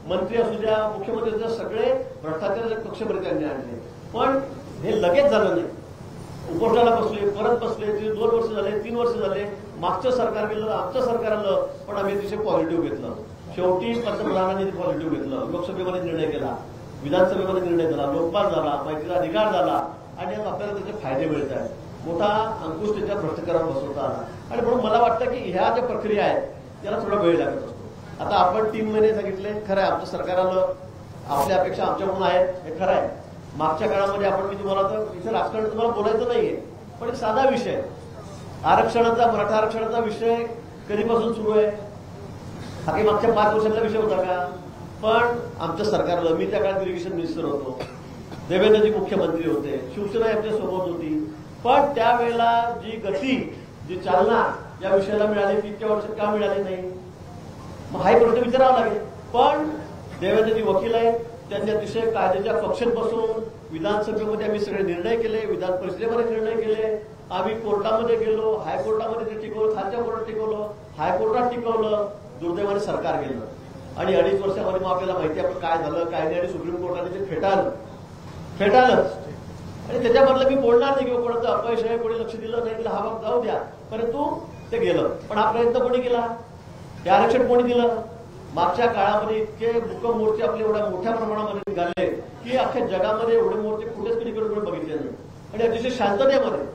मंत्री असू द्या मुख्यमंत्री असू द्या सगळे भ्रष्टाचाराचे पक्षभर त्यांनी आणले, पण हे लगेच झालं नाही। उपोषणाला बसले, परत बसले, 2 वर्ष झाले, 3 वर्ष झाले, मागचं सरकार गेलं, आमचं सरकार आलं, पण आम्ही अतिशय पॉझिटिव्ह घेतलं। शेवटी पंतप्रधानांनी पॉझिटिव्ह घेतलं, लोकसभेमध्ये निर्णय केला, विधानसभेमध्ये निर्णय झाला, लोकपाल झाला, माहितीचा अधिकार झाला आणि आपल्याला त्याचे फायदे मिळत आहेत। मोठा अंकुश त्याच्या भ्रष्टाचारावर बसवता आला आणि म्हणून मला वाटतं की ह्या ज्या प्रक्रिया आहेत त्याला थोडा वेळ लागत असतो। आता आपण 3 महिने सांगितले, खरं आहे आमचं सरकार आलं, आपल्या अपेक्षा आमच्याकडून आहेत, हे खरं आहे। मागच्या काळामध्ये आपण मी तुम्हाला तर इथे राजकारण तुम्हाला बोलायचं नाहीये, पण एक साधा विषय आरक्षणाचा, मराठा आरक्षणाचा विषय कधीपासून सुरू आहे? हा काही मागच्या 5 वर्षांचा विषय होता का? पण आमचं सरकार आलं, मी त्या काळात इरिगेशन मिनिस्टर होतो, देवेंद्रजी मुख्यमंत्री होते, शिवसेना आमच्या सोबत होती, पण त्यावेळेला जी गती जी चालना या विषयाला मिळाली ती इतक्या वर्षात का मिळाली नाही? मग हा प्रश्न विचारावा लागेल। पण देवेंद्रजी वकील आहेत, त्यांनी अतिशय कायद्याच्या पक्षात बसून विधानसभेमध्ये आम्ही सगळे निर्णय केले, विधान परिषदेमध्ये निर्णय केले, आम्ही कोर्टामध्ये गेलो, हायकोर्टामध्ये ते टिकवलं, खालच्या कोर्टात टिकवलं, हायकोर्टात टिकवलं, दुर्दैवाने सरकार गेलं आणि 2.5 वर्षामध्ये मग आपल्याला माहिती आपण काय झालं काय नाही आणि सुप्रीम कोर्टाने ते फेटाळलंच आणि त्याच्यामधलं मी बोलणार नाही किंवा कोणाचं अपयश आहे, कोणी लक्ष दिलं नाही, हा भाग जाऊ द्या, परंतु ते गेलं। पण हा प्रयत्न कोणी केला? हे आरक्षण कोणी दिलं? मागच्या काळामध्ये इतके भूकंप मोर्चे आपले एवढ्या मोठ्या प्रमाणामध्ये निघाले की अख्ख्या जगामध्ये एवढे मोर्चे कुठेच कधी बघितले नाही आणि अतिशय शांततेमध्ये,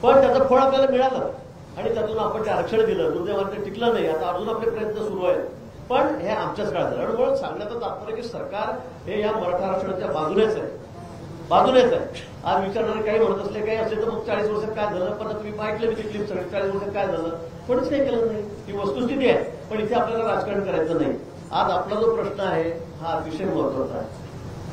पण त्याचं फळ आपल्याला मिळालं आणि त्यातून आपण ते आरक्षण दिलं, दुर्दैवाने ते टिकलं नाही। आता अजून आपले प्रयत्न सुरू आहेत, पण हे आमच्याच काळात झालं। आणि सांगण्याचं तात्पर्य की सरकार हे या मराठा आरक्षणाच्या बाजूनेच आहे। आज विचारणारे काही म्हणत असले काही असेल तर मग 40 वर्षात काय झालं, पण तुम्ही पाहिलं मी ती क्लिप सगळं 40 वर्षात काय झालं, कोणीच काही केलं नाही, ही वस्तुस्थिती आहे। पण इथे आपल्याला राजकारण करायचं नाही। आज आपला जो प्रश्न आहे हा अतिशय महत्वाचा आहे।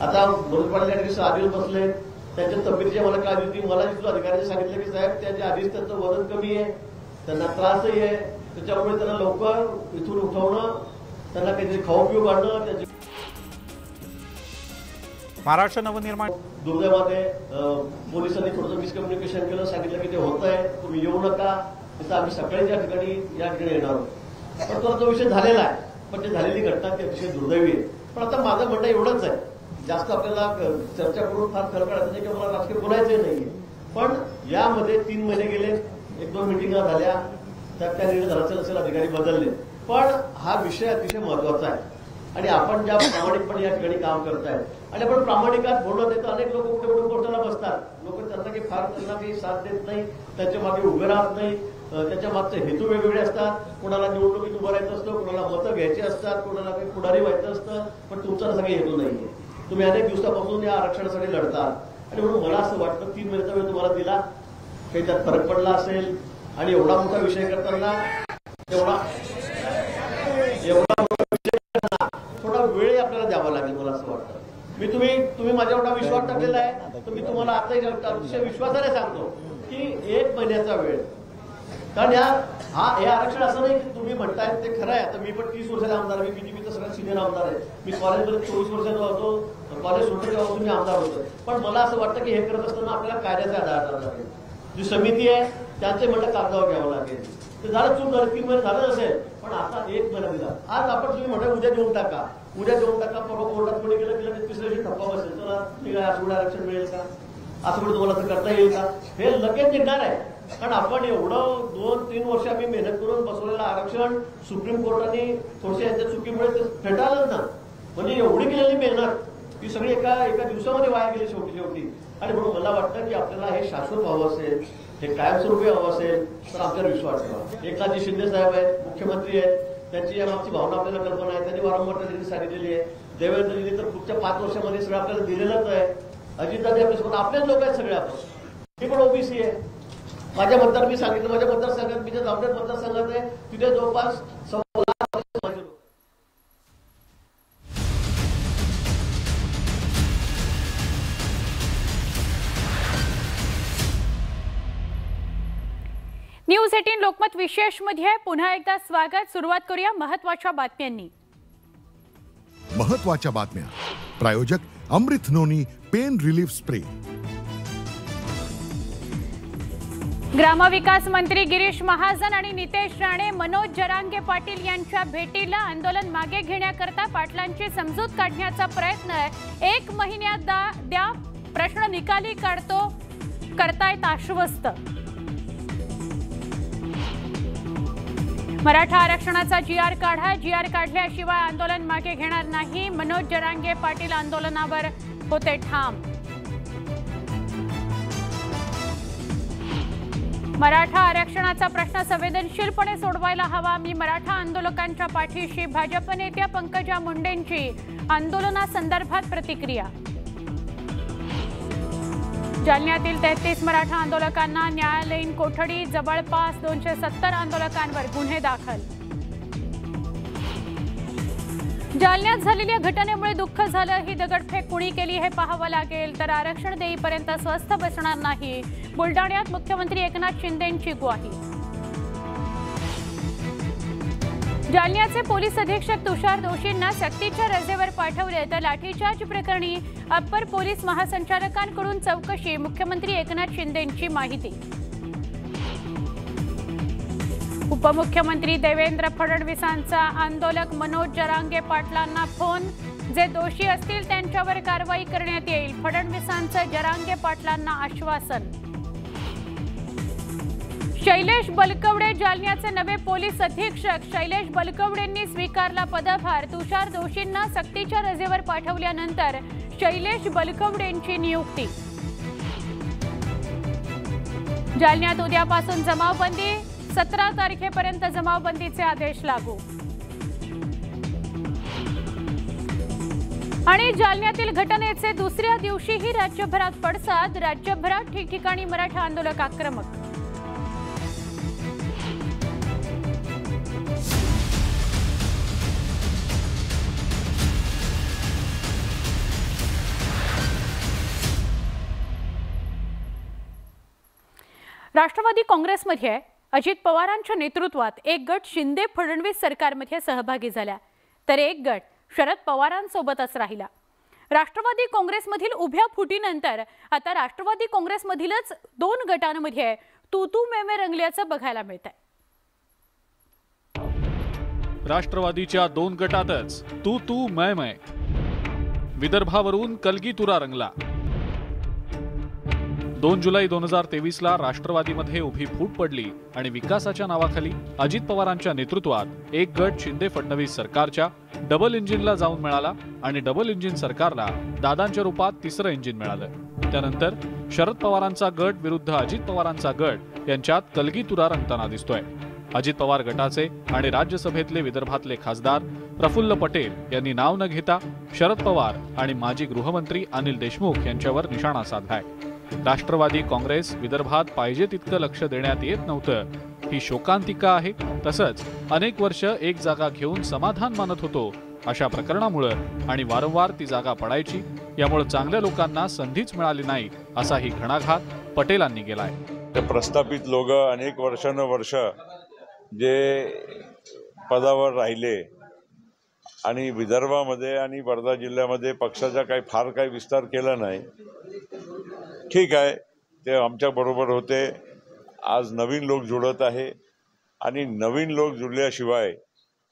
आता मनोज पाटील या ठिकाणी आदिल बसले, त्यांच्या तब्येतीची मला काळजी होती, मला जिथून अधिकाऱ्यांनी सांगितलं की साहेब त्यांच्या आधीच त्यांचं वजन कमी आहे, त्यांना त्रासही आहे, त्याच्यामुळे त्यांना लवकर इथून उठवणं, त्यांना काहीतरी खाऊ पिऊ घालणं, त्यांची महाराष्ट्र नवनिर्माण दुर्दैवाने पोलिसांनी थोडंसं मिसकम्युनिकेशन केलं, सांगितलं की ते होत आहे, तुम्ही येऊ नका, तसं आम्ही सकाळी या ठिकाणी येणार आहोत। पण तो विषय झालेला आहे, पण ते झालेली घटना ती अतिशय दुर्दैवी आहे। पण आता माझं म्हणणं एवढंच आहे, जास्त आपल्याला चर्चा करून फार फरक पडायचं नाही किंवा मला राजकीय बोलायचंही नाहीये, पण यामध्ये 3 महिने गेले, 1-2 मिटिंगा झाल्या, त्यात त्या निर्णय झाला असेल, अधिकारी बदलले, पण हा विषय अतिशय महत्वाचा आहे। आणि आपण ज्या प्रामाणिकपणे या ठिकाणी काम करताय आणि आपण प्रामाणिकात बोलत येतो. अनेक लोक कुठे कुठे पोस्टाला बसतात, लोक त्यांना काही फार त्यांना काही साथ देत नाही, त्याच्या मागे उभे राहत नाही, त्याच्या मागचे हेतू वेगवेगळे असतात. कोणाला निवडणुकीत उभं राहायचं असतं, कोणाला मतं घ्यायची असतात, कोणाला काही पुढारी व्हायचं असतं, पण तुमचा तसा काही हेतू नाहीये. तुम्ही अनेक दिवसापासून या आरक्षणासाठी लढतात आणि म्हणून मला असं वाटतं 3 महिन्याचा वेळ तुम्हाला दिला, काही त्यात फरक पडला असेल आणि एवढा मोठा विषय करताना एवढा थोडा वेळ आपल्याला द्यावा लागेल मला असं वाटतं. मी तुम्ही माझ्या एवढा विश्वास टाकलेला आहे, तर मी तुम्हाला आताही अतिशय विश्वासाने सांगतो की 1 महिन्याचा वेळ. कारण हे आरक्षण असं नाही की तुम्ही म्हणताय ते खरं आहे. आता मी पण 30 वर्षाचा आमदार आहे, मी बीजेपीचा सगळ्यात सिनियर आमदार आहे. मी कॉलेजमध्ये 24 वर्षाचा होतो, कॉलेज सोडलं तेव्हा मी आमदार होतो. पण मला असं वाटतं की हे करत असताना आपल्याला कायद्याचा आधार लागेल. जी समिती आहे त्यांचे म्हणलं कागदावर घ्यावं लागेल. ते झालं, चूक झालं, 3 महिने झालं नसेल, पण आता 1 महिना दिला. आज आपण तुम्ही म्हणता उद्या देऊन टाका, परवा कोर्टात कोणी गेलं की लगेच तिसऱ्या दिवशी ठप्पा बसेल. चला ठीक आहे, असं आरक्षण मिळेल का, असं कुठे तुम्हाला तर करता येईल का, हे लगेच निघणार आहे. कारण आपण एवढं 2-3 वर्ष आम्ही मेहनत करून बसवलेलं आरक्षण सुप्रीम कोर्टाने थोडशा यांच्या चुकीमुळे ते फेटाळलं ना. म्हणजे एवढी केलेली मेहनत ती सगळी एका दिवसामध्ये वाया गेली शेवटी. आणि म्हणून मला वाटतं की आपल्याला हे शाश्वत व्हावं असेल, हे कायमस्वरूपी हवं असेल तर आपल्याला विश्वास ठेवा. एकनाथजी शिंदे साहेब आहेत, मुख्यमंत्री आहेत, त्यांची यामागची भावना आपल्याला कल्पना आहे. त्यांनी वारंवार त्यांनी सांगितलेली आहे. देवेंद्रजींनी तर पुढच्या 5 वर्षामध्ये सगळं आपल्याला दिलेलंच आहे. अजितदादी आपल्यासोबत आपलेच लोक आहेत सगळे. आपण मी पण ओबीसी आहे. माझ्या मतदार मी सांगितलं, माझ्या मतदारसंघात मी ज्या जामनेर मतदारसंघात आहे तिथे जवळपास 1.25 लाख लोक. न्यूज 18 लोकमत विशेष मध्ये पुन्हा एकदा स्वागत. सुरुवात करूया महत्त्वाच्या बातम्यांनी. महत्त्वाच्या बातम्या. प्रायोजक अमृत नोनी पेन रिलीफ स्प्रे. ग्रामविकास मंत्री गिरीश महाजन आणि नितेश राणे मनोज जरांगे पाटील यांच्या भेटीला आंदोलन मागे घेण्याकरता पाटलांची समजूत काढण्याचा प्रयत्न 1 महिन्यात द्या, प्रश्न निकाली करतायत आश्वस्त. मराठा आरक्षणाचा GR काढा, GR काढल्याशिवाय आंदोलन मागे घेणार नाही, मनोज जरांगे पाटील आंदोलनावर होते ठाम. मराठा आरक्षणाचा प्रश्न संवेदनशीलपणे सोडवायला हवा, मी मराठा आंदोलकांच्या पाठीशी. भाजप नेत्या पंकजा मुंडेंची आंदोलनासंदर्भात प्रतिक्रिया. जालन्यातील 33 मराठा आंदोलकांना न्यायालयीन कोठडी, जवळपास 270 आंदोलकांवर गुन्हे दाखल. जालन्यात झालेल्या घटनेमुळे दुःख झालं, ही दगडफेक कुणी केली हे पाहावं लागेल, तर आरक्षण देईपर्यंत स्वस्थ बसणार नाही, बुलडाण्यात मुख्यमंत्री एकनाथ शिंदेंची ग्वाही. जालन्याचे पोलीस अधीक्षक तुषार दोशींना सक्तीच्या रजेवर पाठवले, तर लाठीचार्ज प्रकरणी अप्पर पोलीस महासंचालकांकडून चौकशी, मुख्यमंत्री एकनाथ शिंदेंची माहिती. उपमुख्यमंत्री देवेंद्र फडणवीसांचा आंदोलक मनोज जरांगे पाटलांना फोन, जे दोषी असतील त्यांच्यावर कारवाई करण्यात येईल, फडणवीसांचं जरांगे पाटलांना आश्वासन. शैलेश बलकवडे जालन्याचे नवे पोलीस अधीक्षक, शैलेश बलकवडेंनी स्वीकारला पदभार, तुषार दोशींना सक्तीच्या रजेवर पाठवल्यानंतर शैलेश बलकवडेंची नियुक्ती. जालन्यात उद्यापासून जमावबंदी, 17 तारखेपर्यंत जमावबंदीचे आदेश लागू. आणि जालन्यातील घटनेचे दुसऱ्या दिवशीही राज्यभरात पडसाद, राज्यभरात ठिकठिकाणी मराठा आंदोलक आक्रमक. राष्ट्रवादी काँग्रेसमध्ये अजित पवारांच्या नेतृत्वात एक गट शिंदे फडणवीस सरकारमध्ये सहभागी झाला, तर एक गट शरद पवारांसोबतच राहिला. राष्ट्रवादी काँग्रेसमधील उभ्या फुटीनंतर आता राष्ट्रवादी काँग्रेसमधीलच 2 गटांमध्ये तू मेमे रंगल्याचं बघायला मिळतंय. राष्ट्रवादीच्या 2 गटातच तू मै. विदर्भावरून कलगीतुरा रंगला. 2 जुलै 2023ला राष्ट्रवादीमध्ये उभी फूट पडली आणि विकासाच्या नावाखाली अजित पवारांच्या नेतृत्वात एक गट शिंदे फडणवीस सरकारच्या डबल इंजिनला जाऊन मिळाला आणि डबल इंजिन सरकारला दादांच्या रूपात तिसरं इंजिन मिळालं। त्यानंतर शरद पवारांचा गट विरुद्ध अजित पवारांचा गट यांच्यात कलगीतुरा रंगताना दिसतोय। अजित पवार गटाचे आणि राज्यसभेतले विदर्भातले खासदार प्रफुल्ल पटेल यांनी नाव न घेता शरद पवार आणि माजी गृहमंत्री अनिल देशमुख यांच्यावर निशाणा साधलाय। राष्ट्रवादी काँग्रेस विदर्भात पाहिजे तितकं लक्ष देण्यात येत नव्हतं, ही शोकांतिका आहे। तसंच अनेक वर्ष एक जागा घेऊन समाधान मानत होतो अशा प्रकरणामुळे आणि वारंवार ती जागा पडायची, यामुळे चांगल्या लोकांना संधीच मिळाली नाही असाही घणाघात पटेलांनी केलाय। प्रस्थापित लोक अनेक वर्षानुवर्ष जे पदावर राहिले आणि विदर्भामध्ये आणि वर्धा जिल्ह्यामध्ये पक्षाचा काही विस्तार केला नाही, ठीक आहे, ते आमच्या बरोबर होते। आज नवीन लोक जुळत आहे आणि नवीन लोक जुळल्याशिवाय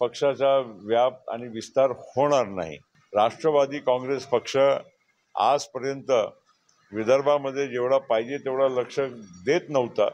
पक्षाचा व्याप आणि विस्तार होणार नाही। राष्ट्रवादी काँग्रेस पक्ष आजपर्यंत विदर्भामध्ये जेवढा पाहिजे तेवढा लक्ष देत नव्हता।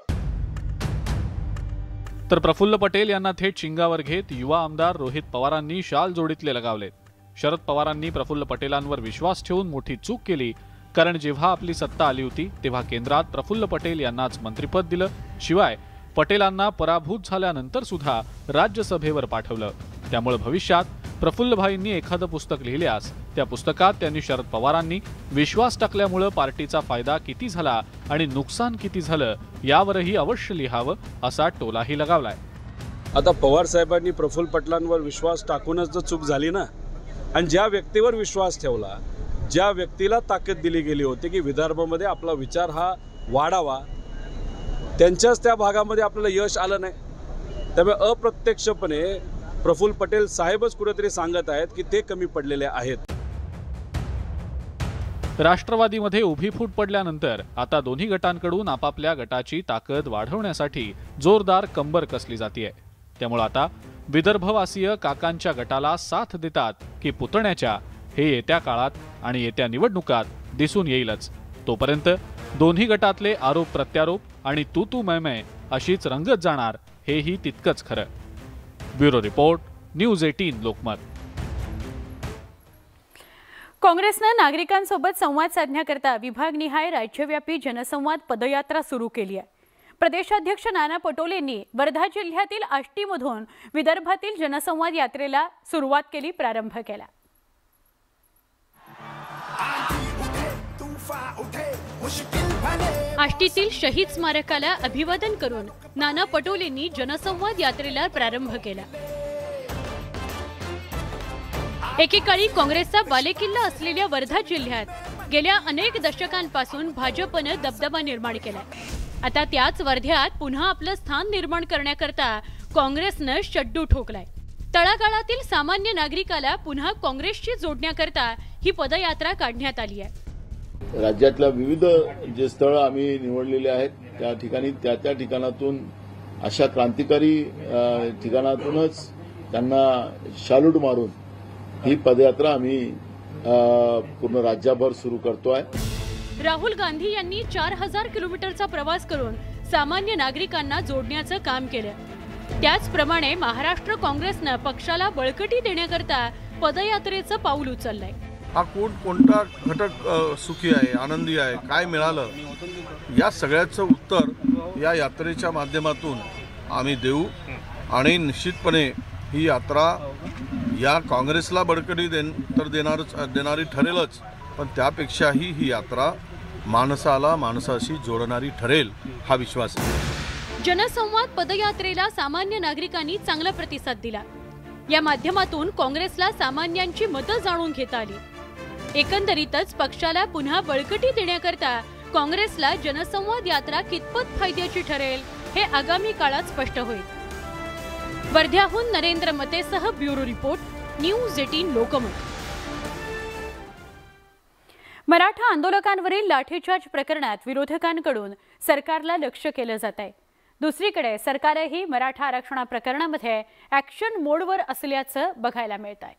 तर प्रफुल्ल पटेल यांना थेट शिंगावर घेत युवा आमदार रोहित पवारांनी शाल जोडीतले लगावले। शरद पवारांनी प्रफुल्ल पटेलांवर विश्वास ठेवून मोठी चूक केली, कारण जेव्हा आपली सत्ता आली होती तेव्हा केंद्रात प्रफुल्ल पटेल यांनाच मंत्रिपद दिलं, शिवाय पटेलांना पराभूत झाल्यानंतर सुद्धा राज्यसभेवर पाठवलं। त्यामुळे भविष्यात प्रफुल्लभाईंनी एखादं पुस्तक लिहिल्यास त्या पुस्तकात त्यांनी शरद पवारांनी विश्वास टाकल्यामुळे पार्टीचा फायदा किती झाला आणि नुकसान किती झालं यावरही अवश्य लिहावं असा टोलाही लगावलाय। आता पवार साहेबांनी प्रफुल्ल पटेलांवर विश्वास टाकूनच जर चूक झाली ना, आणि ज्या व्यक्तीवर विश्वास ठेवला, ज्या व्यक्तीला ताकद दिली गेली होती की विदर्भामध्ये आपला विचार हा वाढावा, त्यांच्याच त्या भागामध्ये आपल्याला यश आलं नाही। त्यामुळे अप्रत्यक्षपणे प्रफुल्ल पटेल साहेबच कुठेतरी सांगत आहेत की ते कमी पडलेले आहेत। राष्ट्रवादीमध्ये उभी फूट पडल्यानंतर आता दोन्ही गटांकडून आपापल्या गटाची ताकद वाढवण्यासाठी जोरदार कंबर कसली जातीये। त्यामुळे आता विदर्भवासीय काकांच्या गटाला साथ देतात की पुतण्याच्या, हे येत्या काळात आणि येत्या निवडणुकात दिसून येईलच। तोपर्यंत दोन्ही गटातले आरोप प्रत्यारोप आणि तू तू मैं मैं अशीच रंगत जाणार, हेही तितकंच खरं। Bureau report, news 18 Lokmat. काँग्रेसनं नागरिकांसोबत संवाद साधण्याकरता विभागनिहाय राज्यव्यापी जनसंवाद पदयात्रा सुरू केली आहे। प्रदेशाध्यक्ष नाना पटोलेंनी वर्धा जिल्ह्यातील आष्टीमधून विदर्भातील जनसंवाद यात्रेला सुरुवात केली, प्रारंभ केला। आष्टीतील शहीद स्मारकाला अभिवादन करून नाना पटोलेंनी जनसंवाद यात्रेला प्रारंभ केला। एकेकाळी काँग्रेसचा बालेकिल्ला असलेल्या वर्धा जिल्ह्यात गेल्या अनेक दशकांपासून भाजपने दबदबा निर्माण केला। आता त्याच वर्ध्यात पुन्हा आपलं स्थान निर्माण करण्याकरता काँग्रेसनं शड्डू ठोकलाय। तळागाळातील सामान्य नागरिकाला पुन्हा काँग्रेसशी जोडण्याकरता ही पदयात्रा काढण्यात आली आहे। राज्यातल्या विविध जे स्थळ आम्ही निवडलेले आहेत त्या ठिकाणी त्या ठिकाणातून अशा क्रांतिकारी ठिकाणातूनच त्यांना शालूट मारून ही पदयात्रा आम्ही पूर्ण राज्यभर सुरू करतोय। राहुल गांधी यांनी 4000 किलोमीटरचा प्रवास करून सामान्य नागरिकांना जोडण्याचं काम केलं। त्याचप्रमाणे महाराष्ट्र काँग्रेसनं पक्षाला बळकटी देण्याकरता पदयात्रेचं पाऊल उचललंय। हा कोणता घटक सुखी आहे, आनंदी आहे, काय मिळालं, या सगळ्याचं उत्तर या यात्रेच्या माध्यमातून आम्ही देऊ आणि निश्चितपणे ही यात्रा या काँग्रेसला बळकटी देणारी ठरेलच, पण त्यापेक्षाही ही यात्रा माणसाला माणसाशी जोडणारी ठरेल हा विश्वास आहे। जनसंवाद पदयात्रेला सामान्य नागरिकांनी चांगला प्रतिसाद दिला। या माध्यमातून काँग्रेसला सामान्यांची मतं जाणून घेता आली। एकंदरीतच पक्षाला पुन्हा बळकटी देण्याकरता काँग्रेसला जनसंवाद यात्रा कितपत फायद्याची ठरेल हे आगामी काळात स्पष्ट होईल। वर्ध्याहून नरेंद्र मतेसह bureau report, news 18 Lokmat. Maratha आंदोलकांवरील लाठीचार्ज प्रकरणात विरोधकांकडून सरकारला लक्ष केलं जात आहे। दुसरीकडे सरकारही मराठा आरक्षण प्रकरणामध्ये ऍक्शन मोडवर असल्याचं बघायला मिळत आहे।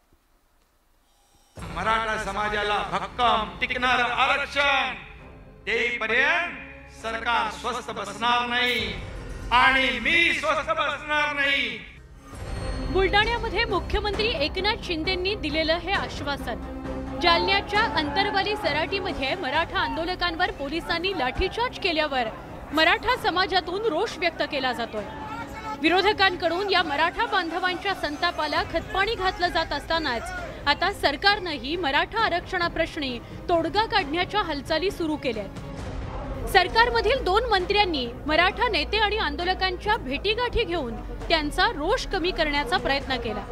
मराठा समाजाला भक्कम टिकणारं आरक्षण देईपर्यंत सरकार स्वस्थ बसणार नाही आणि मी स्वस्थ बसणार नाही। बुलडाण्यामध्ये मुख्यमंत्री एकनाथ शिंदेंनी दिलेलं हे आश्वासन। जालन्याच्या अंतरवाली सराटीमध्ये मराठा आंदोलकांवर पोलिसांनी लाठीचार्ज केल्यावर मराठा समाजातून रोष व्यक्त केला जातोय। विरोधकांकडून या मराठा बांधवांच्या संतापाला खतपाणी घातलं जात असतानाच आता सरकारनंही मराठा आरक्षणाप्रश्नी तोडगा काढण्याच्या हालचाली सुरू केल्यात। सरकारमधील 2 मंत्र्यांनी मराठा नेते आणि आंदोलकांच्या भेटीगाठी घेऊन त्यांचा रोष कमी करण्याचा प्रयत्न केला।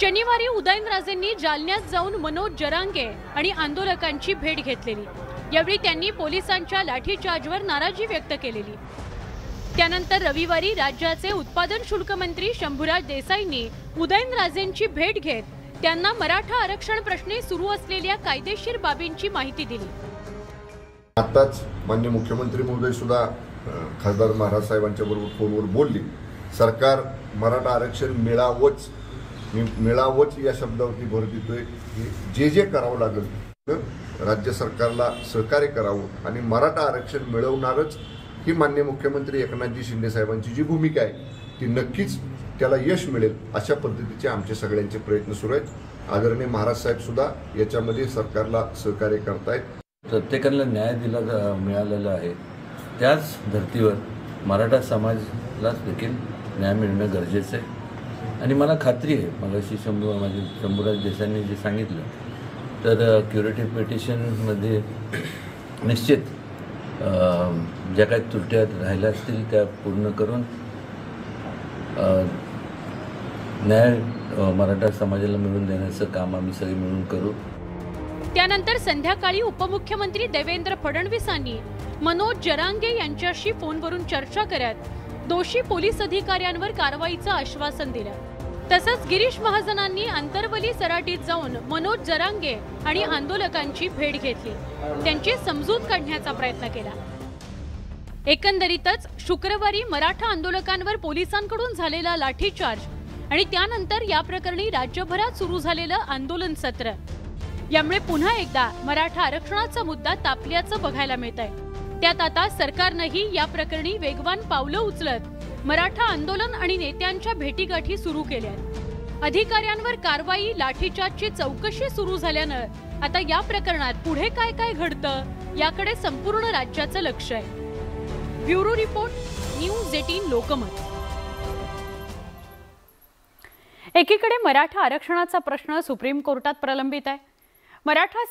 शनिवारी उदयनराजेंनी जालन्यात जाऊन मनोज जरांगे आणि आंदोलकांची भेट घेतलेली। यावेळी त्यांनी पोलिसांच्या लाठीचार्जवर नाराजी व्यक्त केलेली। त्यानंतर रविवारी राज्याचे उत्पादन शुल्क मंत्री शंभूराज देसाईंनी उदयनराजेंची भेट घेत त्यांना मराठा आरक्षण प्रश्नी सुरू असलेल्या कायदेशीर बाबींची माहिती दिली। आताच माननीय मुख्यमंत्री महोदय सुद्धा खासदार महाराज साहेबांच्या बरोबर फोनवर बोलली। सरकार मराठा आरक्षण मिळावंच या शब्दावरती भर देतोय की जे करावं लागेल राज्य सरकारला सहकार्य करावं आणि मराठा आरक्षण मिळवणारच ही माननीय मुख्यमंत्री एकनाथजी शिंदे साहेबांची जी भूमिका आहे ती नक्कीच त्याला यश मिळेल अशा पद्धतीचे आमचे सगळ्यांचे प्रयत्न सुरू आहेत। आदरणीय महाराज साहेब सुद्धा याच्यामध्ये सरकारला सहकार्य करतायत। प्रत्येकाला न्याय मिळालेला आहे, त्याच धर्तीवर मराठा समाजाला देखील न्याय मिळणं गरजेचं आहे आणि मला खात्री आहे मगाशी शंभूराज देसाईंनी जे सांगितलं तर क्युरेटिव्ह पिटिशनमध्ये निश्चित ज्या काही त्रुट्या राहिल्या असतील त्या पूर्ण करून न्याय मराठा समाजाला मिळवून देण्याचं काम आम्ही सगळे मिळून करू। त्यानंतर संध्याकाळी उपमुख्यमंत्री देवेंद्र फडणवीसांनी मनोज जरांगे यांच्याशी फोनवरून चर्चा करत दोषी पोलीस अधिकाऱ्यांवर कारवाईचं आश्वासन दिलं। तसंच गिरीश महाजनांनी अंतरवली सराटीत जाऊन मनोज जरांगे आणि आंदोलकांची भेट घेतली, त्यांची समजूत काढण्याचा प्रयत्न केला। एकंदरीतच शुक्रवारी मराठा आंदोलकांवर पोलिसांकडून झालेला लाठीचार्ज आणि त्यानंतर या प्रकरणी राज्यभरात सुरू झालेलं आंदोलन सत्र यामुळे पुन्हा एकदा मराठा आरक्षणाचा मुद्दा तापल्याचं बघायला मिळतंय। त्यात आता सरकारनंही या प्रकरणी वेगवान पावलं उचलत मराठा आंदोलन आणि नेत्यांच्या भेटीगाठी सुरू केल्यात। अधिकाऱ्यांवर कारवाई, लाठीचार्जची चौकशी सुरू झाल्यानं आता या प्रकरणात पुढे काय काय घडतं याकडे संपूर्ण राज्याचं लक्ष आहे। Bureau report, news 18 Lokmat. एकीकडे मराठा आरक्षणाचा प्रश्न सुप्रीम कोर्टात प्रलंबित आहे। मराठा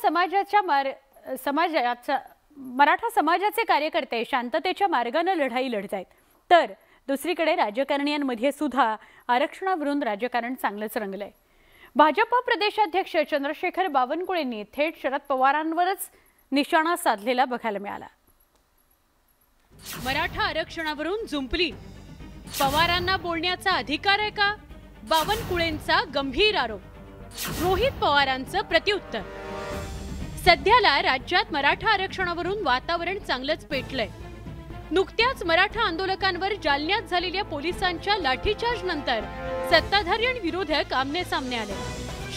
समाजाचे कार्यकर्ते शांततेच्या मार्गाने लढाई लढत आहेत, तर दुसरीकडे राजकारण्यांमध्ये सुद्धा आरक्षणावरून राजकारण चांगलंच रंगलंय। भाजपा प्रदेशाध्यक्ष चंद्रशेखर बावनकुळेंनी थेट शरद पवारांवरच निशाणा साधलेला बघायला मिळाला। मराठा आरक्षणावरून जुंपली, पवारांना बोलण्याचा अधिकार आहे का? बावनकुळेंचा गंभीर आरोप, रोहित पवारांचं प्रत्युत्तर। सध्याला राज्यात मराठा आरक्षणावरून वातावरण चांगलंच पेटलंय। नुकत्याच मराठा आंदोलकांवर जालन्यात झालेल्या पोलिसांच्या लाठीचार्ज नंतर सत्ताधारी आणि विरोधक आमने-सामने आले।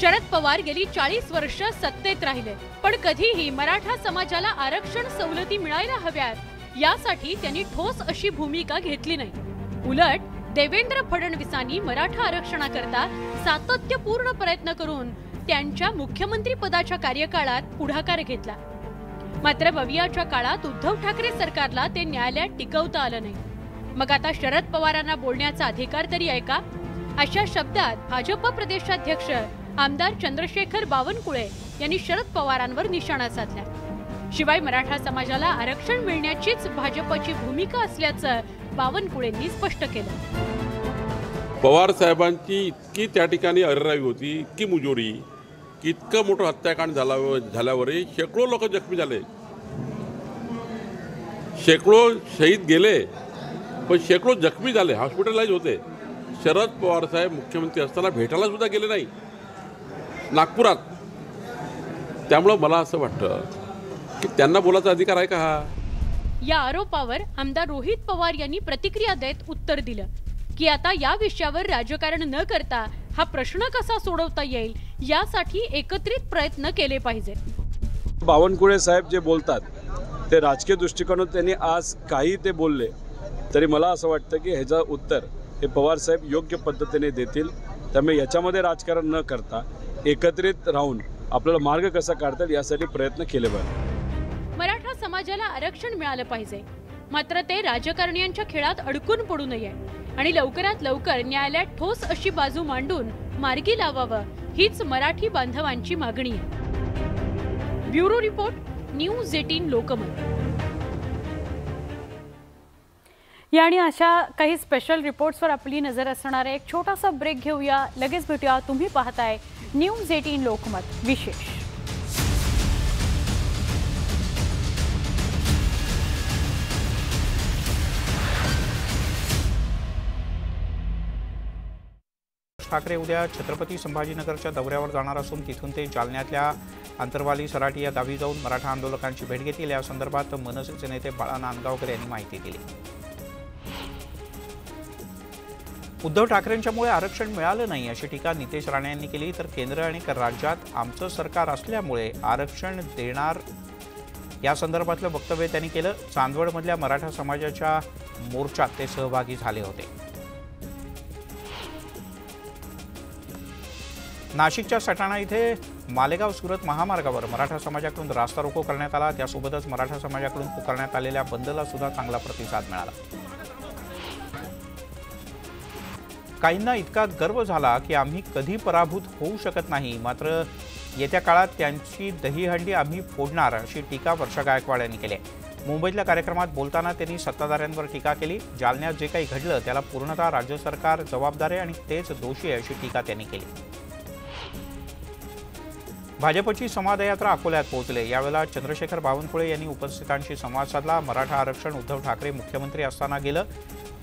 शरद पवार गेली 40 वर्ष सत्तेत राहिले, पण कधीही मराठा समाजाला आरक्षण सवलती मिळायला हव्यात यासाठी त्यांनी ठोस अशी भूमिका घेतली नाही। उलट देवेंद्र फडणवीसांनी मराठा आरक्षणाकरता सातत्यपूर्ण प्रयत्न करून त्यांच्या मुख्यमंत्री पदाच्या कार्यकाळात पुढाकार घेतला। मात्र भवियाच्या काळात उद्धव ठाकरे सरकारला ते न्यायालयात टिकवता आलं नाही। मग आता शरद पवारांना बोलण्याचा अधिकार तरी आहे का? अशा शब्दात भाजप प्रदेशाध्यक्ष आमदार चंद्रशेखर बावनकुळे यांनी शरद पवारांवर निशाणा साधला। शिवाय मराठा समाजाला आरक्षण मिळण्याचीच भाजपची भूमिका असल्याचं बावनकुळेंनी स्पष्ट केलं। पवार साहेबांची इतकी त्या ठिकाणी अरेरावी होती, इतकी मुजोरी, इतकं मोठं हत्याकांड झाल्यावरही शेकडो लोक जखमी झाले, शेकडो शहीद गेले, पण शेकडो जखमी झाले, हॉस्पिटलाइज होते। शरद पवार साहेब मुख्यमंत्री असताना भेटायला सुद्धा गेले नाही नागपुरात। त्यामुळं मला असं वाटतं की त्यांना बोलायचा अधिकार आहे का हा? या आरोपावर आमदार रोहित पवार यांनी प्रतिक्रिया देत उत्तर दिलं की आता या विषयावर राजकारण न करता हा प्रश्न कसा सोडवता येईल यासाठी एकत्रित प्रयत्न केले पाहिजेत। बावनकुळे साहेब जे बोलतात ते राजकीय दृष्टिकोनातून त्यांनी आज काही ते बोलले तरी मला असं वाटतं की ह्याचं उत्तर हे पवारसाहेब योग्य पद्धतीने देतील. त्यामुळे याच्यामध्ये राजकारण न करता एकत्रित राहून आपल्याला मार्ग कसा काढता येईल यासाठी प्रयत्न केले पाहिजे. मराठा समाजाला आरक्षण मिळालं पाहिजे, मात्र ते राजकारण्यांच्या खेळात अडकून पडू नये आणि लवकरात लवकर न्यायालयात ठोस अशी बाजू मांडून मार्गी लावावं हीच मराठी बांधवांची मागणी आहे. Bureau report, news 18 Lokmat. या आणि अशा काही स्पेशल रिपोर्ट्सवर आपली नजर असणार आहे. एक छोटासा ब्रेक घेऊया, लगेच भेटूया. तुम्ही पाहताय न्यूज 18 लोकमत विशेष. ठाकरे उद्या छत्रपती संभाजीनगरच्या दौऱ्यावर जाणार असून तिथून ते जालन्यातल्या अंतरवाली सराटी या गावी जाऊन मराठा आंदोलकांची भेट घेतील. या संदर्भात मनसेचे नेते बाळा नांदगावकर यांनी माहिती दिली. उद्धव ठाकरेंच्यामुळे आरक्षण मिळालं नाही अशी टीका नितेश राणे यांनी केली. तर केंद्र आणि राज्यात आमचं सरकार असल्यामुळे आरक्षण देणार या संदर्भातलं वक्तव्य त्यांनी केलं. चांदवडमधल्या मराठा समाजाच्या मोर्चात ते सहभागी झाले होते. नाशिकच्या सटाणा इथे मालेगाव सुरत महामार्गावर मराठा समाजाकडून रास्ता रोको करण्यात आला. त्यासोबतच मराठा समाजाकडून पुकारण्यात आलेल्या बंदला सुद्धा चांगला प्रतिसाद मिळाला. काहींना इतका गर्व झाला की आम्ही कधी पराभूत होऊ शकत नाही, मात्र येत्या काळात त्यांची दहीहंडी आम्ही फोडणार अशी टीका वर्षा गायकवाड यांनी केली. मुंबईतल्या कार्यक्रमात बोलताना त्यांनी सत्ताधाऱ्यांवर टीका केली. जालन्यात जे काही घडलं त्याला पूर्णतः राज्य सरकार जबाबदार आहे आणि तेच दोषी आहे अशी टीका त्यांनी केली. भाजपची संवाद यात्रा अकोल्यात पोहोचले. यावेळेला चंद्रशेखर बावनकुळे यांनी उपस्थितांशी संवाद साधला. मराठा आरक्षण उद्धव ठाकरे मुख्यमंत्री असताना गेलं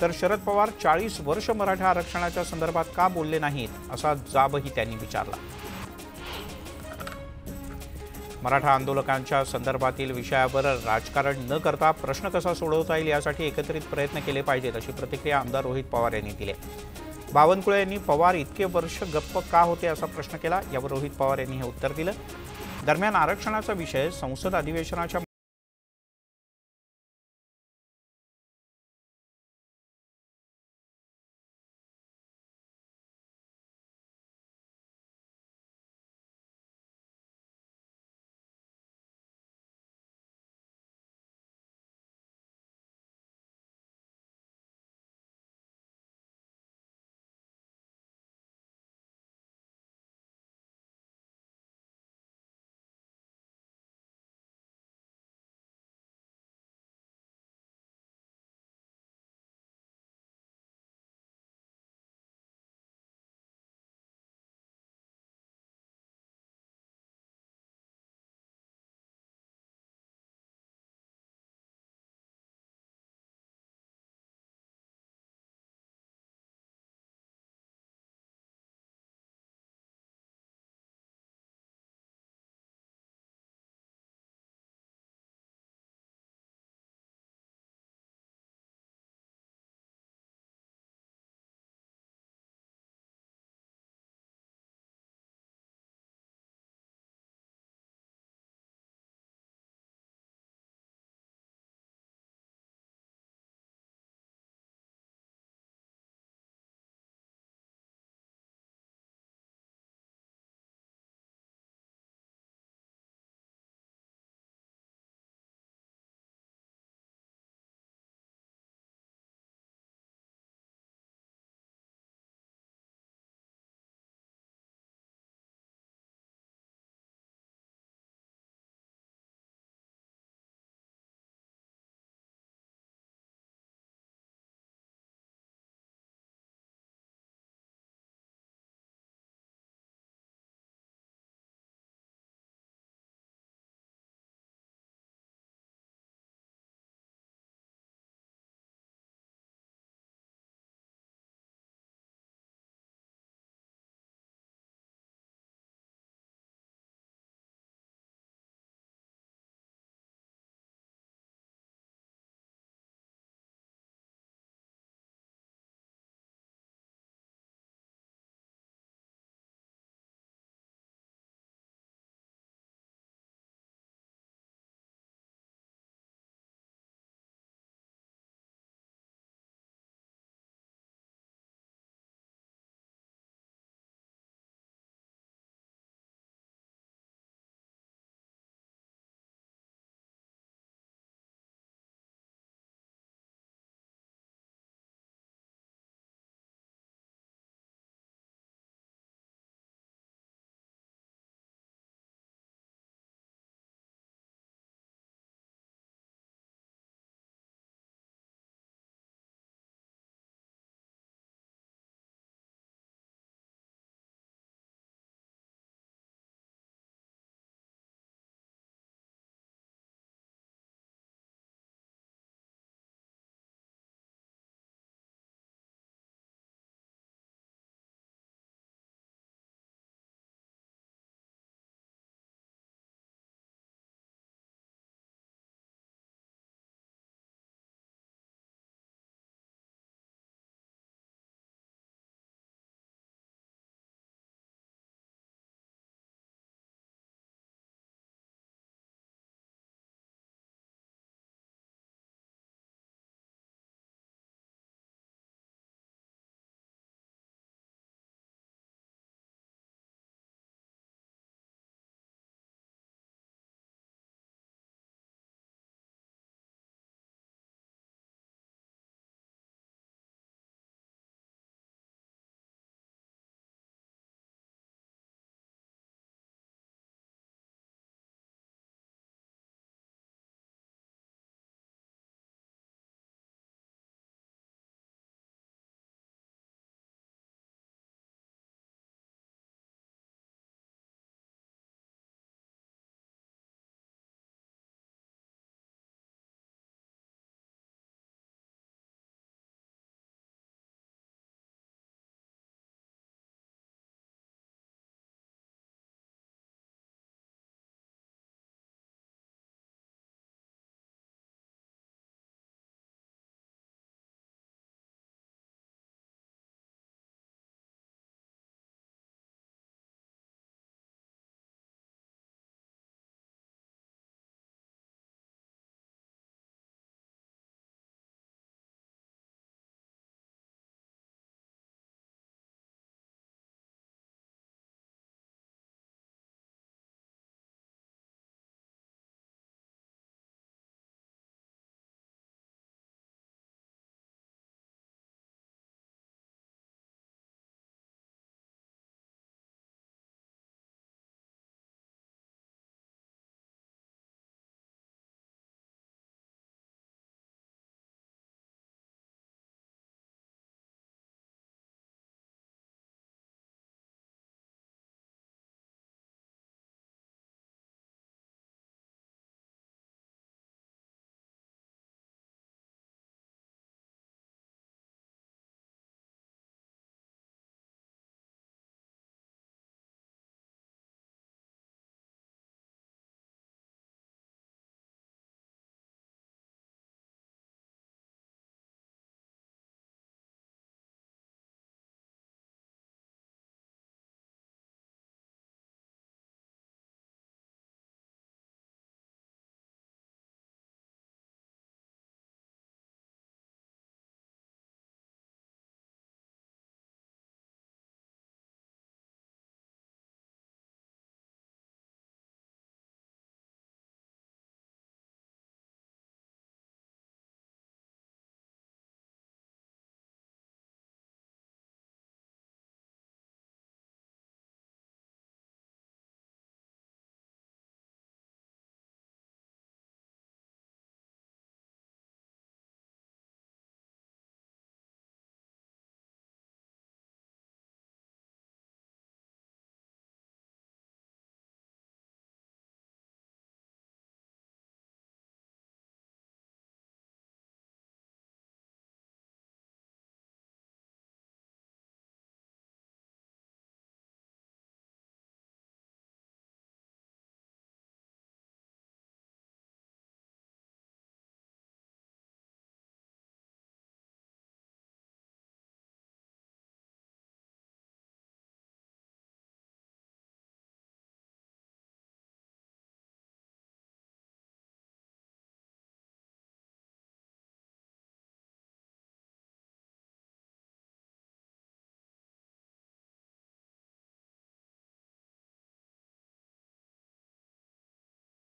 तर शरद पवार 40 वर्ष मराठा आरक्षणाच्या संदर्भात का बोलले नाहीत असा जाबही त्यांनी विचारला. मराठा आंदोलकांच्या संदर्भातील विषयावर राजकारण न करता प्रश्न कसा सोडवता येईल यासाठी एकत्रित प्रयत्न केले पाहिजेत अशी प्रतिक्रिया आमदार रोहित पवार यांनी दिली. बावनकुळे यांनी पवार इतके वर्ष गप्प का होते असा प्रश्न केला. यावर रोहित पवार यांनी हे उत्तर दिलं. दरम्यान आरक्षणाचा विषय संसद अधिवेशनाच्या